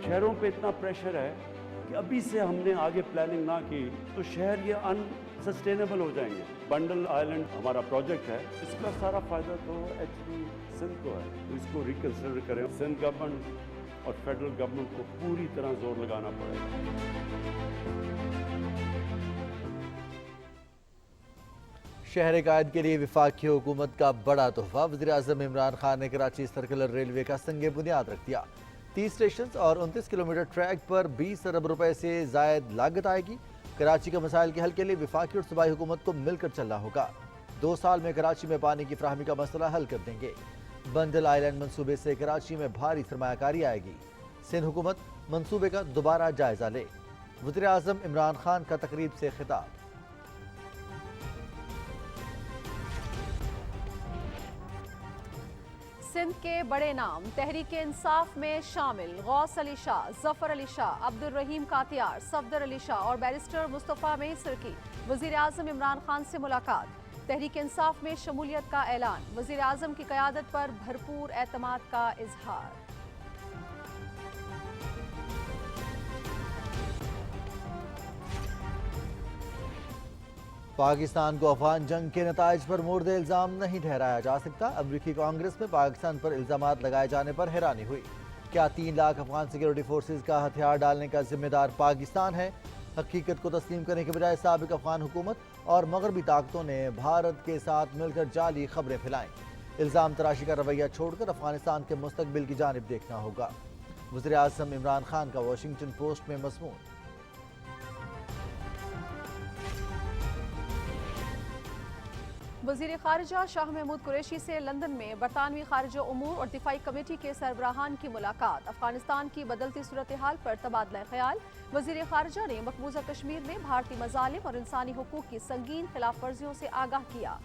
شہروں پہ اتنا پریشر ہے کہ ابھی سے ہم نے آگے پلاننگ نہ کی تو شہر یہ سسٹینیبل ہو جائیں گے. بنڈل آئلینڈ ہمارا پروجیکٹ ہے, اس کا سارا فائدہ تو ایکچولی سندھ کو ہے, تو اس کو ریکنسیڈر کریں. سندھ گورنمنٹ اور فیڈرل گورنمنٹ کو پوری طرح زور لگانا پڑے گا. شہر قائد کے لیے وفاقی حکومت کا بڑا تحفہ. وزیر اعظم عمران خان نے کراچی سرکلر ریلوے کا سنگ بنیاد رکھ دیا. 30 اسٹیشنز اور 29 کلومیٹر ٹریک پر 20 ارب روپے سے زائد لاگت آئے گی. کراچی کے مسائل کے حل کے لیے وفاقی اور صوبائی حکومت کو مل کر چلنا ہوگا. 2 سال میں کراچی میں پانی کی فراہمی کا مسئلہ حل کر دیں گے. بنڈل آئلینڈ منصوبے سے کراچی میں بھاری سرمایہ کاری آئے گی. سندھ حکومت منصوبے کا دوبارہ جائزہ لے. وزیر اعظم عمران خان کا تقریب سے خطاب. سندھ کے بڑے نام تحریک انصاف میں شامل غوث علی شاہ، ظفر علی شاہ، عبد الرحیم کاتیار، صفدر علی شاہ اور بیرسٹر مصطفیٰ میسر کی وزیر اعظم عمران خان سے ملاقات. تحریک انصاف میں شمولیت کا اعلان. وزیر اعظم کی قیادت پر بھرپور اعتماد کا اظہار. پاکستان کو افغان جنگ کے نتائج پر مورد الزام نہیں ٹھہرایا جا سکتا. امریکی کانگریس میں پاکستان پر الزامات لگائے جانے پر حیرانی ہوئی. کیا 3 لاکھ افغان سیکیورٹی فورسز کا ہتھیار ڈالنے کا ذمہ دار پاکستان ہے؟ حقیقت کو تسلیم کرنے کے بجائے سابق افغان حکومت اور مغربی طاقتوں نے بھارت کے ساتھ مل کر جعلی خبریں پھیلائیں. الزام تراشی کا رویہ چھوڑ کر افغانستان کے مستقبل کی جانب دیکھنا ہوگا. وزیر اعظم عمران خان کا واشنگٹن پوسٹ میں مضمون. وزیر خارجہ شاہ محمود قریشی سے لندن میں برطانوی خارجہ امور اور دفاعی کمیٹی کے سربراہان کی ملاقات. افغانستان کی بدلتی صورتحال پر تبادلہ خیال. وزیر خارجہ نے مقبوضہ کشمیر میں بھارتی مظالم اور انسانی حقوق کی سنگین خلاف ورزیوں سے آگاہ کیا.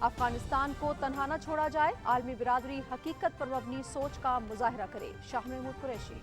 افغانستان کو تنہا نہ چھوڑا جائے، عالمی برادری حقیقت پر مبنی سوچ کا مظاہرہ کرے. شاہ محمود قریشی.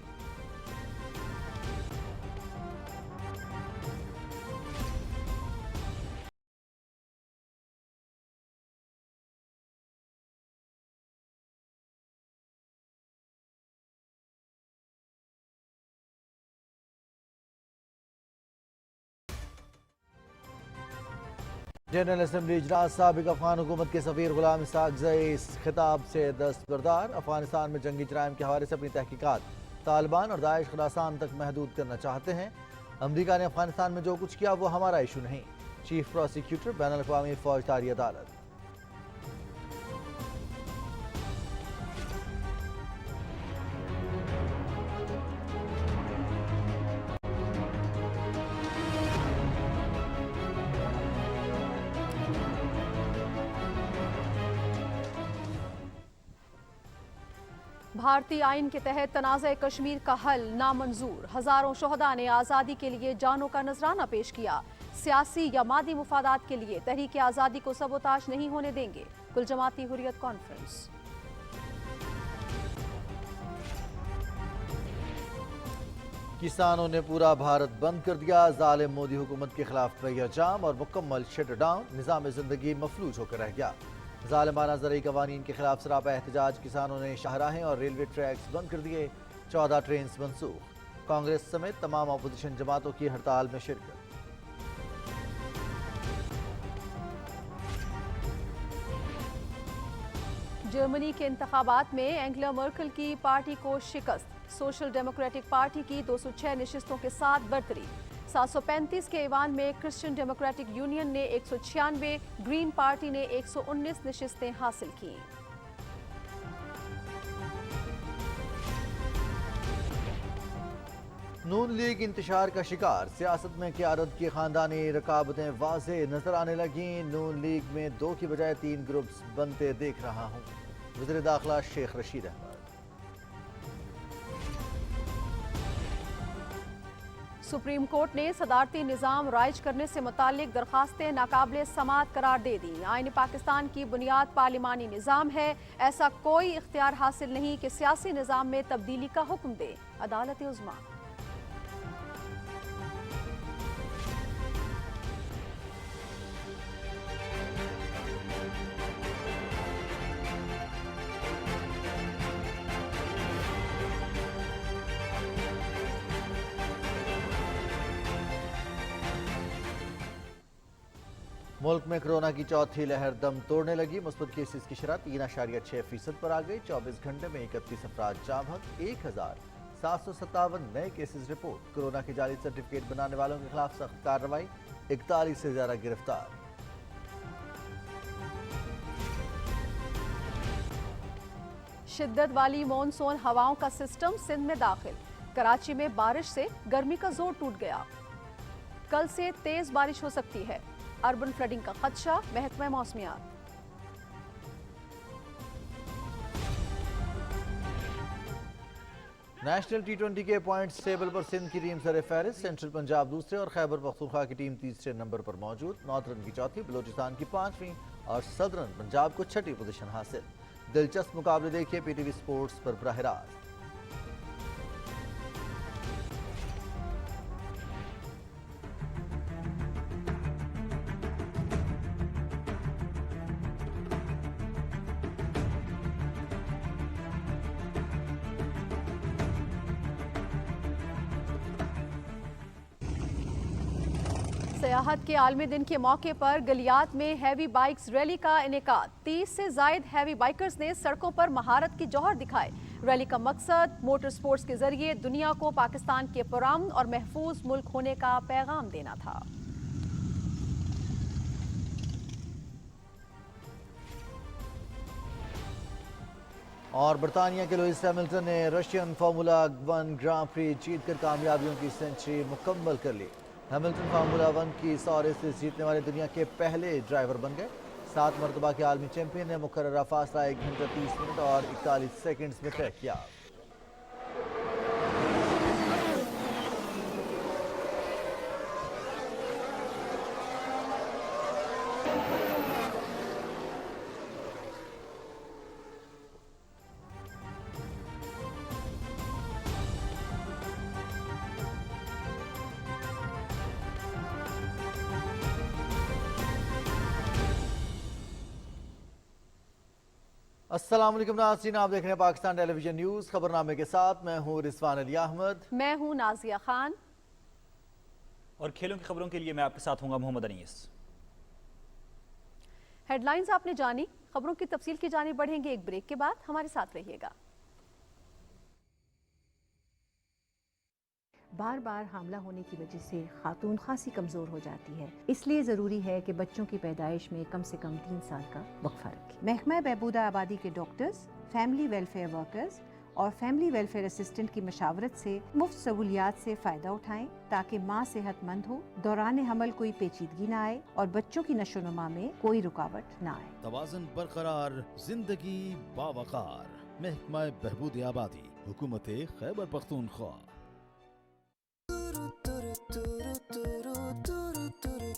جنرل اسمبلی اجلاس. سابق افغان حکومت کے سفیر غلام اسحاق زئی اس خطاب سے دستبردار. افغانستان میں جنگی جرائم کے حوالے سے اپنی تحقیقات طالبان اور داعش خراسان تک محدود کرنا چاہتے ہیں. امریکہ نے افغانستان میں جو کچھ کیا وہ ہمارا ایشو نہیں. چیف پروسیکیوٹر بین الاقوامی فوجداری عدالت. بھارتی آئین کے تحت تنازع کشمیر کا حل نامنظور. ہزاروں شہداء نے آزادی کے لیے جانوں کا نذرانہ پیش کیا. سیاسی یا مادی مفادات کے لیے تحریک آزادی کو سبوتاژ نہیں ہونے دیں گے. کل جماعتی حریت کانفرنس. کسانوں نے پورا بھارت بند کر دیا. ظالم مودی حکومت کے خلاف پہیا جام اور مکمل شٹ ڈاؤن. نظام زندگی مفلوج ہو کر رہ گیا. ظالمانہ زرعی قوانین کے خلاف سراپا احتجاج. کسانوں نے شاہراہیں اور ریلوے ٹریکس بند کر دیے. 14 ٹرینز منسوخ. کانگریس سمیت تمام اپوزیشن جماعتوں کی ہڑتال میں شرکت. جرمنی کے انتخابات میں اینگلا مرکل کی پارٹی کو شکست. سوشل ڈیموکریٹک پارٹی کی 206 نشستوں کے ساتھ برتری. 735 کے ایوان میں کرسچین ڈیموکریٹک یونین نے 196، گرین پارٹی نے 119 نشستیں حاصل کیں. نون لیگ انتشار کا شکار. سیاست میں قیادت کی خاندانی رکاوٹیں واضح نظر آنے لگیں. نون لیگ میں 2 کی بجائے 3 گروپس بنتے دیکھ رہا ہوں. وزیر داخلہ شیخ رشید احمد. سپریم کورٹ نے صدارتی نظام رائج کرنے سے متعلق درخواستیں ناقابل سماعت قرار دے دیں. آئین پاکستان کی بنیاد پارلیمانی نظام ہے. ایسا کوئی اختیار حاصل نہیں کہ سیاسی نظام میں تبدیلی کا حکم دے. عدالت عظمیٰ. मुल्क में कोरोना की चौथी लहर दम तोड़ने लगी। मुस्बत केसेस की शरह 3.6% पर आ गई। 24 घंटे में 31 अफराद जाँ बहक। 1757 नए केसेस रिपोर्ट। कोरोना के जाली सर्टिफिकेट बनाने वालों के खिलाफ सख्त कार्रवाई। 41 से ज्यादा गिरफ्तार। शिद्दत वाली मॉनसून हवाओं का सिस्टम सिंध में दाखिल। कराची में बारिश से गर्मी का जोर टूट गया। कल से तेज बारिश हो सकती है। अर्बन फ्लडिंग का खदशा, महकमा मौसमियात। नेशनल T20 के पॉइंट्स टेबल पर सिंध की टीम सर फहरिस्त। सेंट्रल पंजाब दूसरे और खैबर पख्तूनख्वा की टीम तीसरे नंबर पर मौजूद। नॉर्थर्न की चौथी, बलोचिस्तान की 5वीं और सदर्न पंजाब को 6ठी पोजीशन हासिल। दिलचस्प मुकाबले देखिए PTV स्पोर्ट्स पर बराह रास्त। सियाहत के आलमी दिन के मौके पर गलियात में हैवी बाइक्स रैली का इनेकाद। 30 से जायद हैवी बाइकर्स ने सड़कों पर महारत के जौहर दिखाए। रैली का मकसद मोटर स्पोर्ट्स के जरिए दुनिया को पाकिस्तान के पुरअमन और महफूज मुल्क होने का पैगाम देना था। और बरतानिया के लुइस हैमिल्टन ने रशियन फार्मूला 1 ग्रां प्री जीतकर कामयाबियों की सेंचुरी मुकम्मल कर ली। हैमिल्टन फार्मूला 1 की 100 रेसेस जीतने वाले दुनिया के पहले ड्राइवर बन गए। 7 मरतबा के आलमी चैंपियन ने मुकर्ररा फासला 1 घंटा 30 मिनट और 41 सेकंड्स में तय किया। अस्सलाम वालेकुम नाज़रीन, आप देख रहे हैं पाकिस्तान टेलीविजन न्यूज़। खबरनामे के साथ मैं हूं रिजवान अली अहमद। मैं हूं नाजिया खान। और खेलों की खबरों के लिए मैं आपके साथ हूंगा मोहम्मद अनीस। हेडलाइंस आपने जानी, खबरों की तफसील की जानी बढ़ेंगे एक ब्रेक के बाद। हमारे साथ रहिएगा। बार बार हामला होने की वजह से खातून खासी कमज़ोर हो जाती है, इसलिए ज़रूरी है कि बच्चों की पैदाइश में कम से कम 3 साल का वक्फा रखें। महकमा बहबूदा आबादी के डॉक्टर्स, फैमिली वेलफेयर वर्कर्स और फैमिली वेलफेयर असिस्टेंट की मशावरत से मुफ्त सहूलियात से फ़ायदा उठाएं ताकि माँ सेहतमंद हो, दौरान हमल कोई पेचीदगी न आए और बच्चों की नशोनुमा में कोई रुकावट न आए। तवाज़ुन बरकरार, जिंदगी बावकार। महकमा बहबूद आबादी, हुकूमत खैबर पख्तूनख्वा।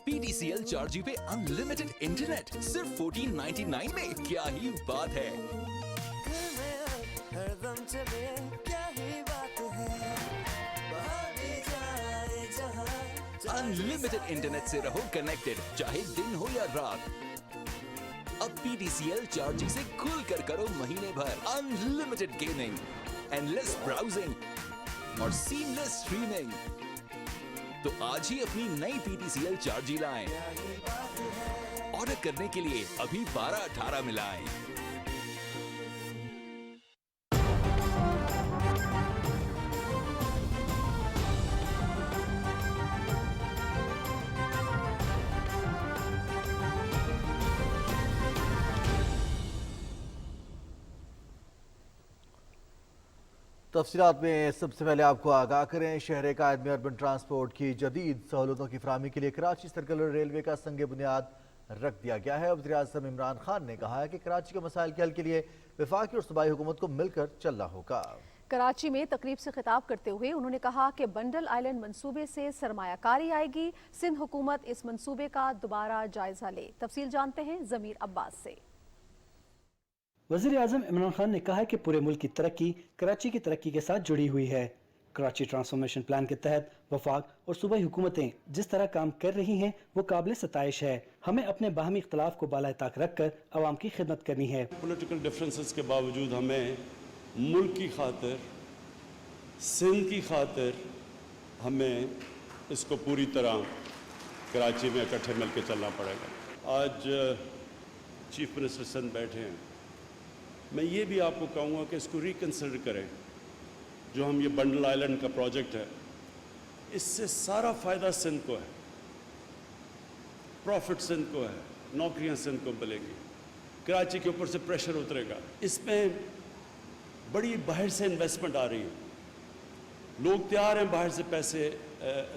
PTCL 4G पे अनलिमिटेड इंटरनेट सिर्फ 1499 में। क्या ही बात है। अनलिमिटेड इंटरनेट से रहो कनेक्टेड, चाहे दिन हो या रात। अब PTCL 4G से खुल कर करो महीने भर अनलिमिटेड गेमिंग, एंडलेस ब्राउजिंग और सीमलेस स्ट्रीमिंग। तो आज ही अपनी नई PTCL 4G लाएं। ऑर्डर करने के लिए अभी 1218 मिलाएं। तफसीलात में सबसे पहले आपको आगाह करें। शहर कायद में अर्बन ट्रांसपोर्ट की जदीद सहूलतों की फराहमी के लिए कराची सर्कुलर रेलवे का संग बुनियाद रख दिया गया है। वज़ीर आज़म इमरान खान ने कहा है कि कराची के मसाइल के हल के लिए वफाकी और सूबाई हुकूमत को मिलकर चलना होगा। कराची में तकरीब से खिताब करते हुए उन्होंने कहा कि बंडल आइलैंड मंसूबे से सरमायाकारी आएगी। सिंध हुकूमत इस मंसूबे का दोबारा जायजा ले। तफसील जानते हैं ज़मीर अब्बास से। वज़ीर आज़म इमरान खान ने कहा है कि पूरे मुल्क की तरक्की कराची की तरक्की के साथ जुड़ी हुई है। कराची ट्रांसफॉर्मेशन प्लान के तहत वफाक और सूबाई हुकूमतें जिस तरह काम कर रही हैं वो काबिल सताइश है। हमें अपने बाहमी इख्तलाफ को बाला ताक रख कर आवाम की खिदमत करनी है। पॉलिटिकल डिफरेंसेस के बावजूद हमें मुल्क की खातिर, सिंध की खातिर हमें इसको पूरी तरह कराची में इकट्ठे मिल के चलना पड़ेगा। आज चीफ मिनिस्टर सिंध बैठे हैं, मैं ये भी आपको कहूँगा कि इसको रिकन्सिडर करें। जो हम ये बंडल आइलैंड का प्रोजेक्ट है, इससे सारा फ़ायदा सिंध को है, प्रॉफिट सिंध को है, नौकरियां सिंध को मिलेंगी, कराची के ऊपर से प्रेशर उतरेगा। इसमें बड़ी बाहर से इन्वेस्टमेंट आ रही है, लोग तैयार हैं बाहर से पैसे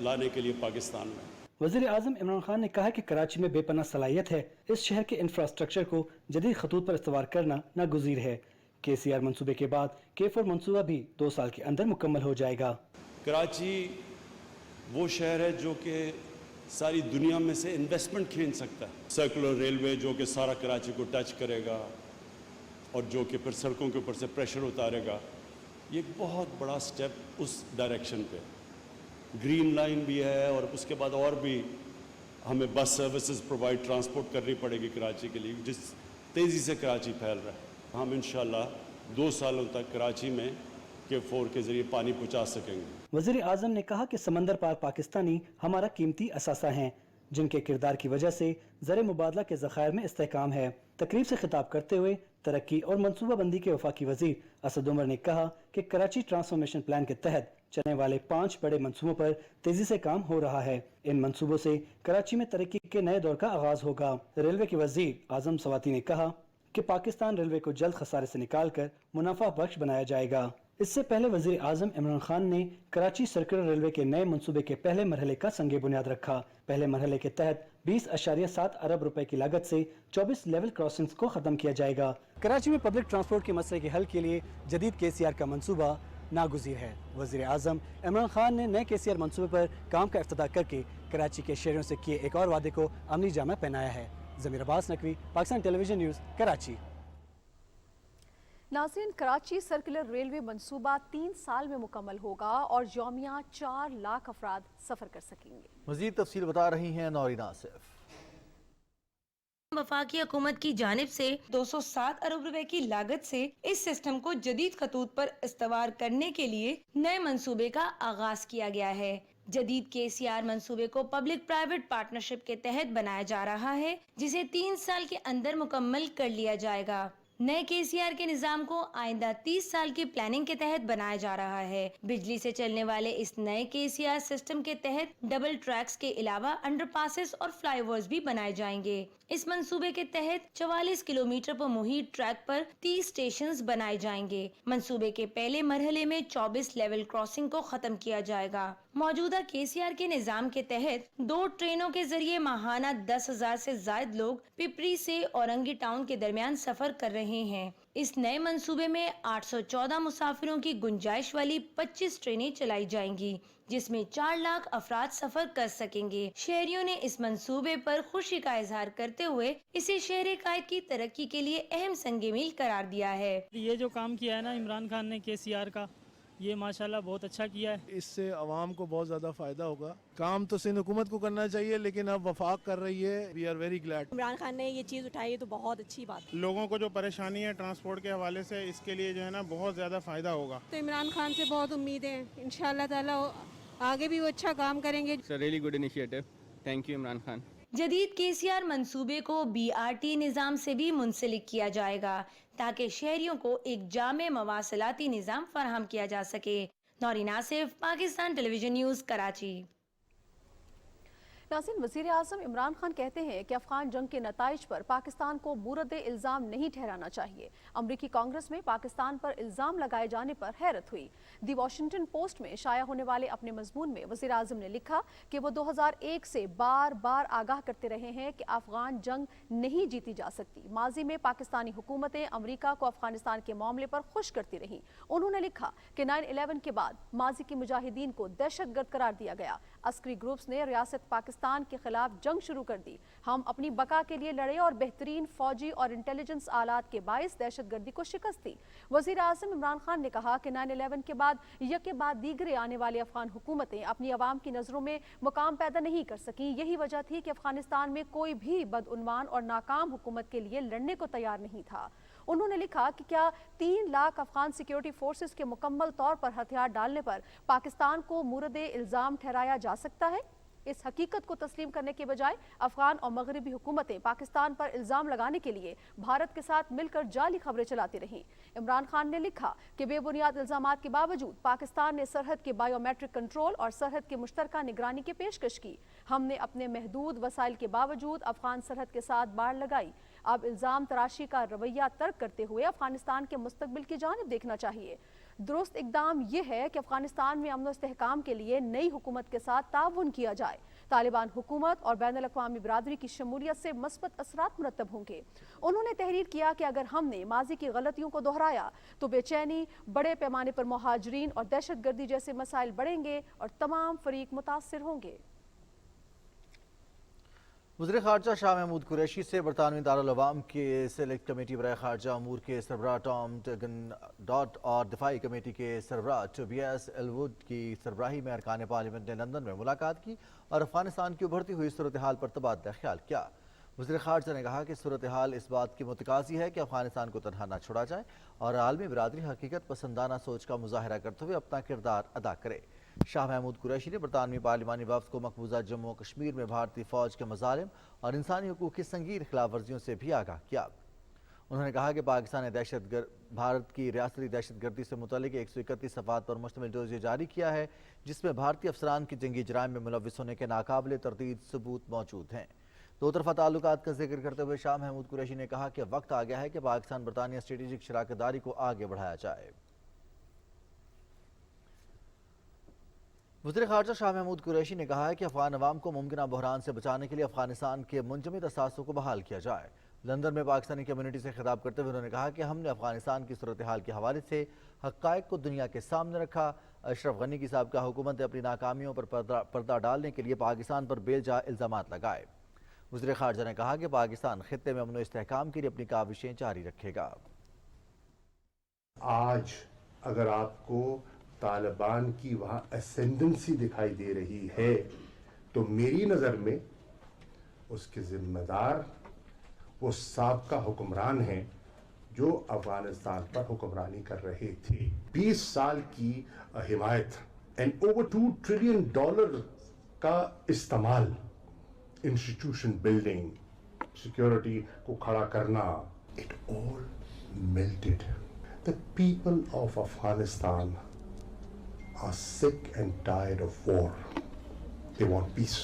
लाने के लिए पाकिस्तान में। वज़ीर आज़म इमरान खान ने कहा कि कराची में बेपनाह सलाहियत है, इस शहर के इंफ्रास्ट्रक्चर को जदीद खतूत पर इस्तेमाल करना नागुज़ीर है। KCR मंसूबे के बाद K4 मंसूबा भी 2 साल के अंदर मुकम्मल हो जाएगा। कराची वो शहर है जो कि सारी दुनिया में से इन्वेस्टमेंट खींच सकता है। सर्कुलर रेलवे जो कि सारा कराची को टच करेगा और जो कि फिर सड़कों के ऊपर से प्रेशर उतारेगा, ये एक बहुत बड़ा स्टेप उस डायरेक्शन पे। ग्रीन लाइन भी है और उसके बाद और भी हमें बस सर्विसेज प्रोवाइड ट्रांसपोर्ट करनी पड़ेगी कराची के लिए, जिस तेज़ी से कराची फैल रहा है। हम इंशाल्लाह 2 सालों तक कराची में K4 के ज़रिए पानी पहुँचा सकेंगे। वज़ीर आज़म ने कहा कि समंदर पार पाकिस्तानी हमारा कीमती असासा हैं, जिनके किरदार की वजह से ज़र मुबादला के ज़खायर में इस्तेहकाम है। तकरीब से खिताब करते हुए तरक्की और मनसूबा बंदी के वफाकी वज़ीर असद उमर ने कहा कि कराची ट्रांसफॉर्मेशन प्लान के तहत चलने वाले 5 बड़े मंसूबों पर तेजी से काम हो रहा है। इन मंसूबों से कराची में तरक्की के नए दौर का आगाज होगा। रेलवे के वज़ीर आज़म सवाती ने कहा कि पाकिस्तान रेलवे को जल्द खसारे से निकालकर मुनाफा बख्श बनाया जाएगा। इससे पहले वज़ीर आज़म इमरान खान ने कराची सर्कुलर रेलवे के नए मंसूबे के पहले मरहले का संगे बुनियाद रखा। पहले मरहले के तहत 20.7 अरब रुपए की लागत से 24 लेवल क्रॉसिंग्स को खत्म किया जाएगा। कराची में पब्लिक ट्रांसपोर्ट के मसले के हल के लिए जदीद KCR का मंसूबा नागुज़ीर है। वज़ीर आज़म इमरान खान ने नए KCR मंसूबे पर काम का इफ्तिताह करके कराची के शहरियों से किए एक और वादे को अमली जामा पहनाया है। ज़मीर अब्बास नकवी, पाकिस्तान टेलीविजन न्यूज़, कराची। नाज़रीन, कराची सर्कुलर रेलवे मंसूबा 3 साल में मुकम्मल होगा और यौमिया 4 लाख अफराद सफ़र कर सकेंगे। मज़ीद तफसील बता रही हैं नौरीन आसिफ। वफाकी हुकूमत की जानिब से 207 अरब रुपए की लागत से इस सिस्टम को जदीद खतूत पर इस्तवार करने के लिए नए मंसूबे का आगाज किया गया है। जदीद KCR मंसूबे को पब्लिक प्राइवेट पार्टनरशिप के तहत बनाया जा रहा है, जिसे 3 साल के अंदर मुकम्मल कर लिया जाएगा। नए KCR के निजाम को आइंदा 30 साल की प्लानिंग के तहत बनाया जा रहा है। बिजली से चलने वाले इस नए KCR सिस्टम के तहत डबल ट्रैक्स के अलावा अंडरपासेस और फ्लाईओवर्स भी बनाए जाएंगे। इस मंसूबे के तहत 44 किलोमीटर पर मुहित ट्रैक पर 30 स्टेशंस बनाए जाएंगे। मंसूबे के पहले मरहले में 24 लेवल क्रॉसिंग को खत्म किया जाएगा। मौजूदा KCR के निजाम के तहत 2 ट्रेनों के जरिए माहाना 10,000 से ज्यादा लोग पिपरी से औरंगी टाउन के दरमियान सफर कर रहे हैं। इस नए मंसूबे में 814 मुसाफिरों की गुंजाइश वाली 25 ट्रेनें चलाई जाएंगी, जिसमें 4 लाख अफराद सफर कर सकेंगे। शहरियों ने इस मंसूबे पर खुशी का इजहार करते हुए इसे शहर कायद की तरक्की के लिए अहम संगे मील करार दिया है। ये जो काम किया है ना इमरान खान ने KCR का, ये माशाल्लाह बहुत अच्छा किया है। इससे आवाम को बहुत ज़्यादा फ़ायदा होगा। काम तो सिंध हुकूमत को करना चाहिए, लेकिन अब वफाक कर रही है। We are very glad. Imran Khan ने ये चीज़ उठाई तो बहुत अच्छी बात। लोगों को जो परेशानी है ट्रांसपोर्ट के हवाले से, इसके लिए जो है ना बहुत ज़्यादा फ़ायदा होगा। तो इमरान खान से बहुत उम्मीद है, इंशाल्लाह ताला आगे भी वो अच्छा काम करेंगे। It's a really good initiative. Thank you Imran Khan. जदीद KCR मंसूबे को BRT निज़ाम से भी मुंसलिक किया जाएगा, ताकि शहरियों को एक जामे मवासलाती निज़ाम फराहम किया जा सके। Naureen Asif, Pakistan television news, Karachi. नाज़रीन, वज़ीर आज़म इमरान खान कहते हैं कि अफगान जंग के नताइज पर पाकिस्तान को मुरद इल्ज़ाम नहीं ठहराना चाहिए। अमरीकी कांग्रेस में पाकिस्तान पर इल्ज़ाम लगाए जाने पर हैरत हुई। दी वॉशिंगटन पोस्ट में शाया होने वाले अपने मजमून में वज़ीर आज़म ने लिखा कि वो 2001 से बार बार आगाह करते रहे हैं कि अफगान जंग नहीं जीती जा सकती। माजी में पाकिस्तानी हुकूमतें अमरीका को अफगानिस्तान के मामले पर खुश करती रहीं। उन्होंने लिखा कि 9/11 के बाद माजी के मुजाहिदीन को दहशतगर्द करार दिया गया। अस्करी ग्रुप्स ने रियासत पाकिस्तान के खिलाफ जंग शुरू कर दी। हम अपनी बका के लिए लड़े और बेहतरीन फौजी और इंटेलिजेंस आलात के बाइस दहशतगर्दी को शिकस्त दी। वज़ीर आज़म इमरान खान ने कहा कि 9/11 के बाद यके बाद दीगरे आने वाली अफगान हुकूमतें अपनी अवाम की नज़रों में मुकाम पैदा नहीं कर सकी। यही वजह थी कि अफगानिस्तान में कोई भी बदउनवान और नाकाम हुकूमत के लिए लड़ने को तैयार नहीं था। उन्होंने लिखा कि क्या 3 लाख अफगान सिक्योरिटी फोर्सेस के मुकम्मल तौर पर हथियार डालने पर पाकिस्तान को मुरद इल्ज़ाम ठहराया जा सकता है? इस हकीकत को तस्लीम करने के बजाय अफगान और मगरबी हुकूमतें पाकिस्तान पर इल्ज़ाम लगाने के लिए भारत के साथ मिलकर जाली खबरें चलाती रहीं। इमरान खान ने लिखा कि बेबुनियाद इल्ज़ामात के बावजूद पाकिस्तान ने सरहद के बायोमेट्रिक कंट्रोल और सरहद की मुश्तरका निगरानी की पेशकश की। हमने अपने महदूद वसाइल के बावजूद अफगान सरहद के साथ बाड़ लगाई। अब इल्ज़ाम तराशी का रवैया तर्क करते हुए अफगानिस्तान के मुस्तकबिल की जानिब देखना चाहिए। दुरुस्त इकदाम यह है कि अफगानिस्तान में अमन इस्तेहकाम के लिए नई हुकूमत के साथ ताउन किया जाए। तालिबान हुकूमत और बैनुल अक़वामी बिरादरी की शमूलियत से मस्बत असरात मुरतब होंगे। उन्होंने तहरीर किया कि अगर हमने माजी की गलतियों को दोहराया तो बेचैनी, बड़े पैमाने पर मुहाजिरीन और दहशतगर्दी जैसे मसाइल बढ़ेंगे और तमाम फरीक मुतासिर होंगे। वज़ीर ख़ारजा शाह महमूद कुरैशी से बरतानवी दारुल अवाम के सेलेक्ट कमेटी बराए ख़ारजा अमूर के सरबराह टॉम डॉट और दिफाई कमेटी के सरबराह टोबियास एलवुड की सरबराही में अरकान पार्लियामेंट ने लंदन में मुलाकात की और अफगानिस्तान की उभरती हुई सूरत हाल पर तबादला ख्याल किया। वज़ीर ख़ारजा ने कहा कि सूरत हाल इस बात की मुतकाज़ी है कि अफगानिस्तान को तनहा न छोड़ा जाए और आलमी बिरादरी हकीकत पसंदाना सोच का मुजाहरा करते हुए अपना किरदार अदा करे। शाह महमूद कुरैशी ने बरतानवी पार्लिमानी वफ़द को मकबूजा जम्मू और कश्मीर में भारतीय फ़ौज के मज़ालिम और इंसानी हकूक़ की संगीन खिलाफ वर्जियों से भी आगाह किया। उन्होंने कहा कि पाकिस्तान ने भारत की रियासती दहशतगर्दी से मुतल्लिक़ 131 सफ़ात पर मुश्तमिल डोज़िया जारी किया है, जिसमें भारतीय अफसरान की जंगी जराइम में मुलव्विस होने के नाकाबिले तरदीद सबूत मौजूद हैं। दो तरफ़ा ताल्लुकात का जिक्र करते हुए शाह महमूद कुरैशी ने कहा कि वक्त आ गया है कि पाकिस्तान बरतानिया स्ट्रेटेजिक शराकतदारी को आगे बढ़ाया जाए। वज़ीर ख़ारजा शाह महमूद कुरैशी ने कहा है कि अफ़गान अवाम को मुमकिन बहरान से बचाने के लिए अफ़गानिस्तान के मुंजमद असासों को बहाल किया जाए। लंदन में पाकिस्तानी कम्यूनिटी से खिताब करते हुए उन्होंने कहा कि हमने अफ़गानिस्तान की सूरत हाल के हवाले से हक़ाइक़ को दुनिया के सामने रखा। अशरफ गनी की साबिक़ा हुकूमत ने अपनी नाकामियों पर पर्दा डालने के लिए पाकिस्तान पर बेलजा इल्ज़ामात लगाए। वज़ीर ख़ारजा ने कहा कि पाकिस्तान खित्ते में अमन व इस्तेहकाम के लिए अपनी काविशें जारी रखेगा। आज अगर आपको तालिबान की वहाँ एसेंडेंसी दिखाई दे रही है तो मेरी नज़र में उसके ज़िम्मेदार वो साबका हुक्मरान हैं जो अफगानिस्तान पर हुक्मरानी कर रहे थे। 20 साल की हिमायत एंड ओवर $2 ट्रिलियन का इस्तेमाल, इंस्टीट्यूशन बिल्डिंग, सिक्योरिटी को खड़ा करना, it all melted. The people of Afghanistan are sick and tired of war. They want peace.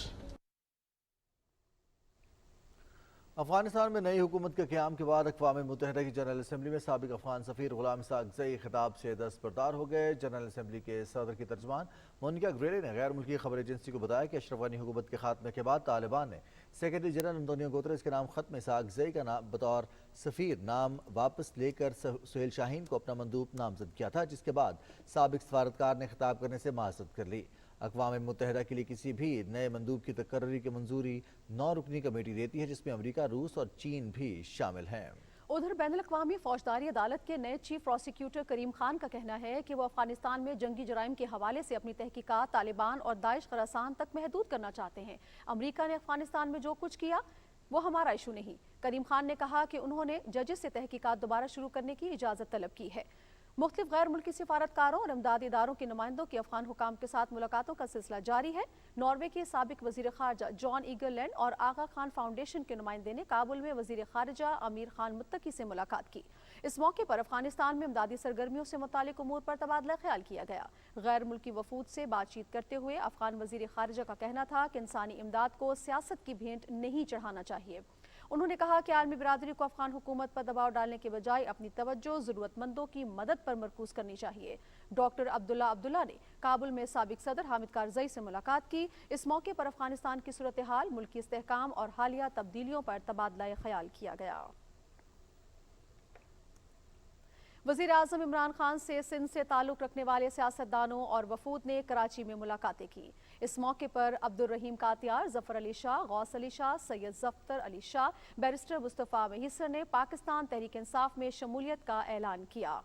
Afghanistan में नई हुकूमत के क़याम के बाद अक़वाम मुत्तहिदा की जनरल असम्बली में साबिक़ अफगान सफ़ीर ग़ुलाम इसाक़ ज़ई खिताब से दस्तबरदार हो गए। जनरल असम्बली के सदर की तर्जमान मोनिका ग्रेले ने गैर मुल्की खबर एजेंसी को बताया कि अशरफ गनी हुकूमत के खात्मे के बाद तालिबान ने सेक्रेटरी जनरल अंतोनियो गुतरेस के नाम ख़त में इसाक़ ज़ई का नाम बतौर सफ़ीर नाम वापस लेकर सुहेल शाहीन को अपना मंदूब नामजद किया था, जिसके बाद साबिक़ सफारतकार ने खिताब करने से माज़रत कर ली। अक़वाम मुत्तहिदा के लिए किसी भी नए मंदूब की तकर्री की मंजूरी 9 रुकनी कमेटी देती है, जिसमें अमेरिका, रूस और चीन भी शामिल हैं। उधर बैनुल अक़वामी फौजदारी अदालत के नए चीफ प्रोसिक्यूटर करीम खान का कहना है कि वो अफगानिस्तान में जंगी जराइम के हवाले से अपनी तहकीकात तालिबान और दाइश खरासान तक महदूद करना चाहते हैं। अमेरिका ने अफगानिस्तान में जो कुछ किया वो हमारा इशू नहीं। करीम खान ने कहा कि उन्होंने जजेस से तहकीकात दोबारा शुरू करने की इजाज़त तलब की है। मुख्तलिफ गैर मुल्की सिफारतकारों और इमदादी इदारों के नुमाइंदों की अफगान हुकाम के साथ मुलाकातों का सिलसिला जारी है। नॉर्वे के साबिक वजीर खारजा जॉन ईगरलैंड और आगा खान फाउंडेशन के नुमाइंदे ने काबुल में वजीर खारजा अमीर खान मुत्तकी से मुलाकात की। इस मौके पर अफगानिस्तान में इमदादी सरगर्मियों से मुतालिक उमूर पर तबादला ख्याल किया गया। गैर मुल्की वफूद से बातचीत करते हुए अफगान वजीर खारजा का कहना था कि इंसानी इमदाद को सियासत की भेंट नहीं चढ़ाना चाहिए। उन्होंने कहा कि आलमी बिरादरी को अफगान हुकूमत पर दबाव डालने के बजाय अपनी तवज्जो ज़रूरतमंदों की मदद पर मरकूज करनी चाहिए। डॉक्टर अब्दुल्ला ने काबुल में साबिक सदर हामिद कारज़ई से मुलाकात की। इस मौके पर अफगानिस्तान की सूरत हाल, मुल्की इस्तेहकाम और हालिया तब्दीलियों पर तबादला ख्याल किया गया। वज़ीर आज़म इमरान खान से सिंध से ताल्लुक़ रखने वाले सियासतदानों और वफूद ने कराची में मुलाकातें की। इस मौके पर अब्दुल रहीम कातियार, ज़फ़र अली शाह, गौस अली शाह, सैयद ज़फ़्तर अली शाह, बैरिस्टर मुस्तफ़ा महिसर ने पाकिस्तान तहरीक इंसाफ में शमूलियत का ऐलान किया।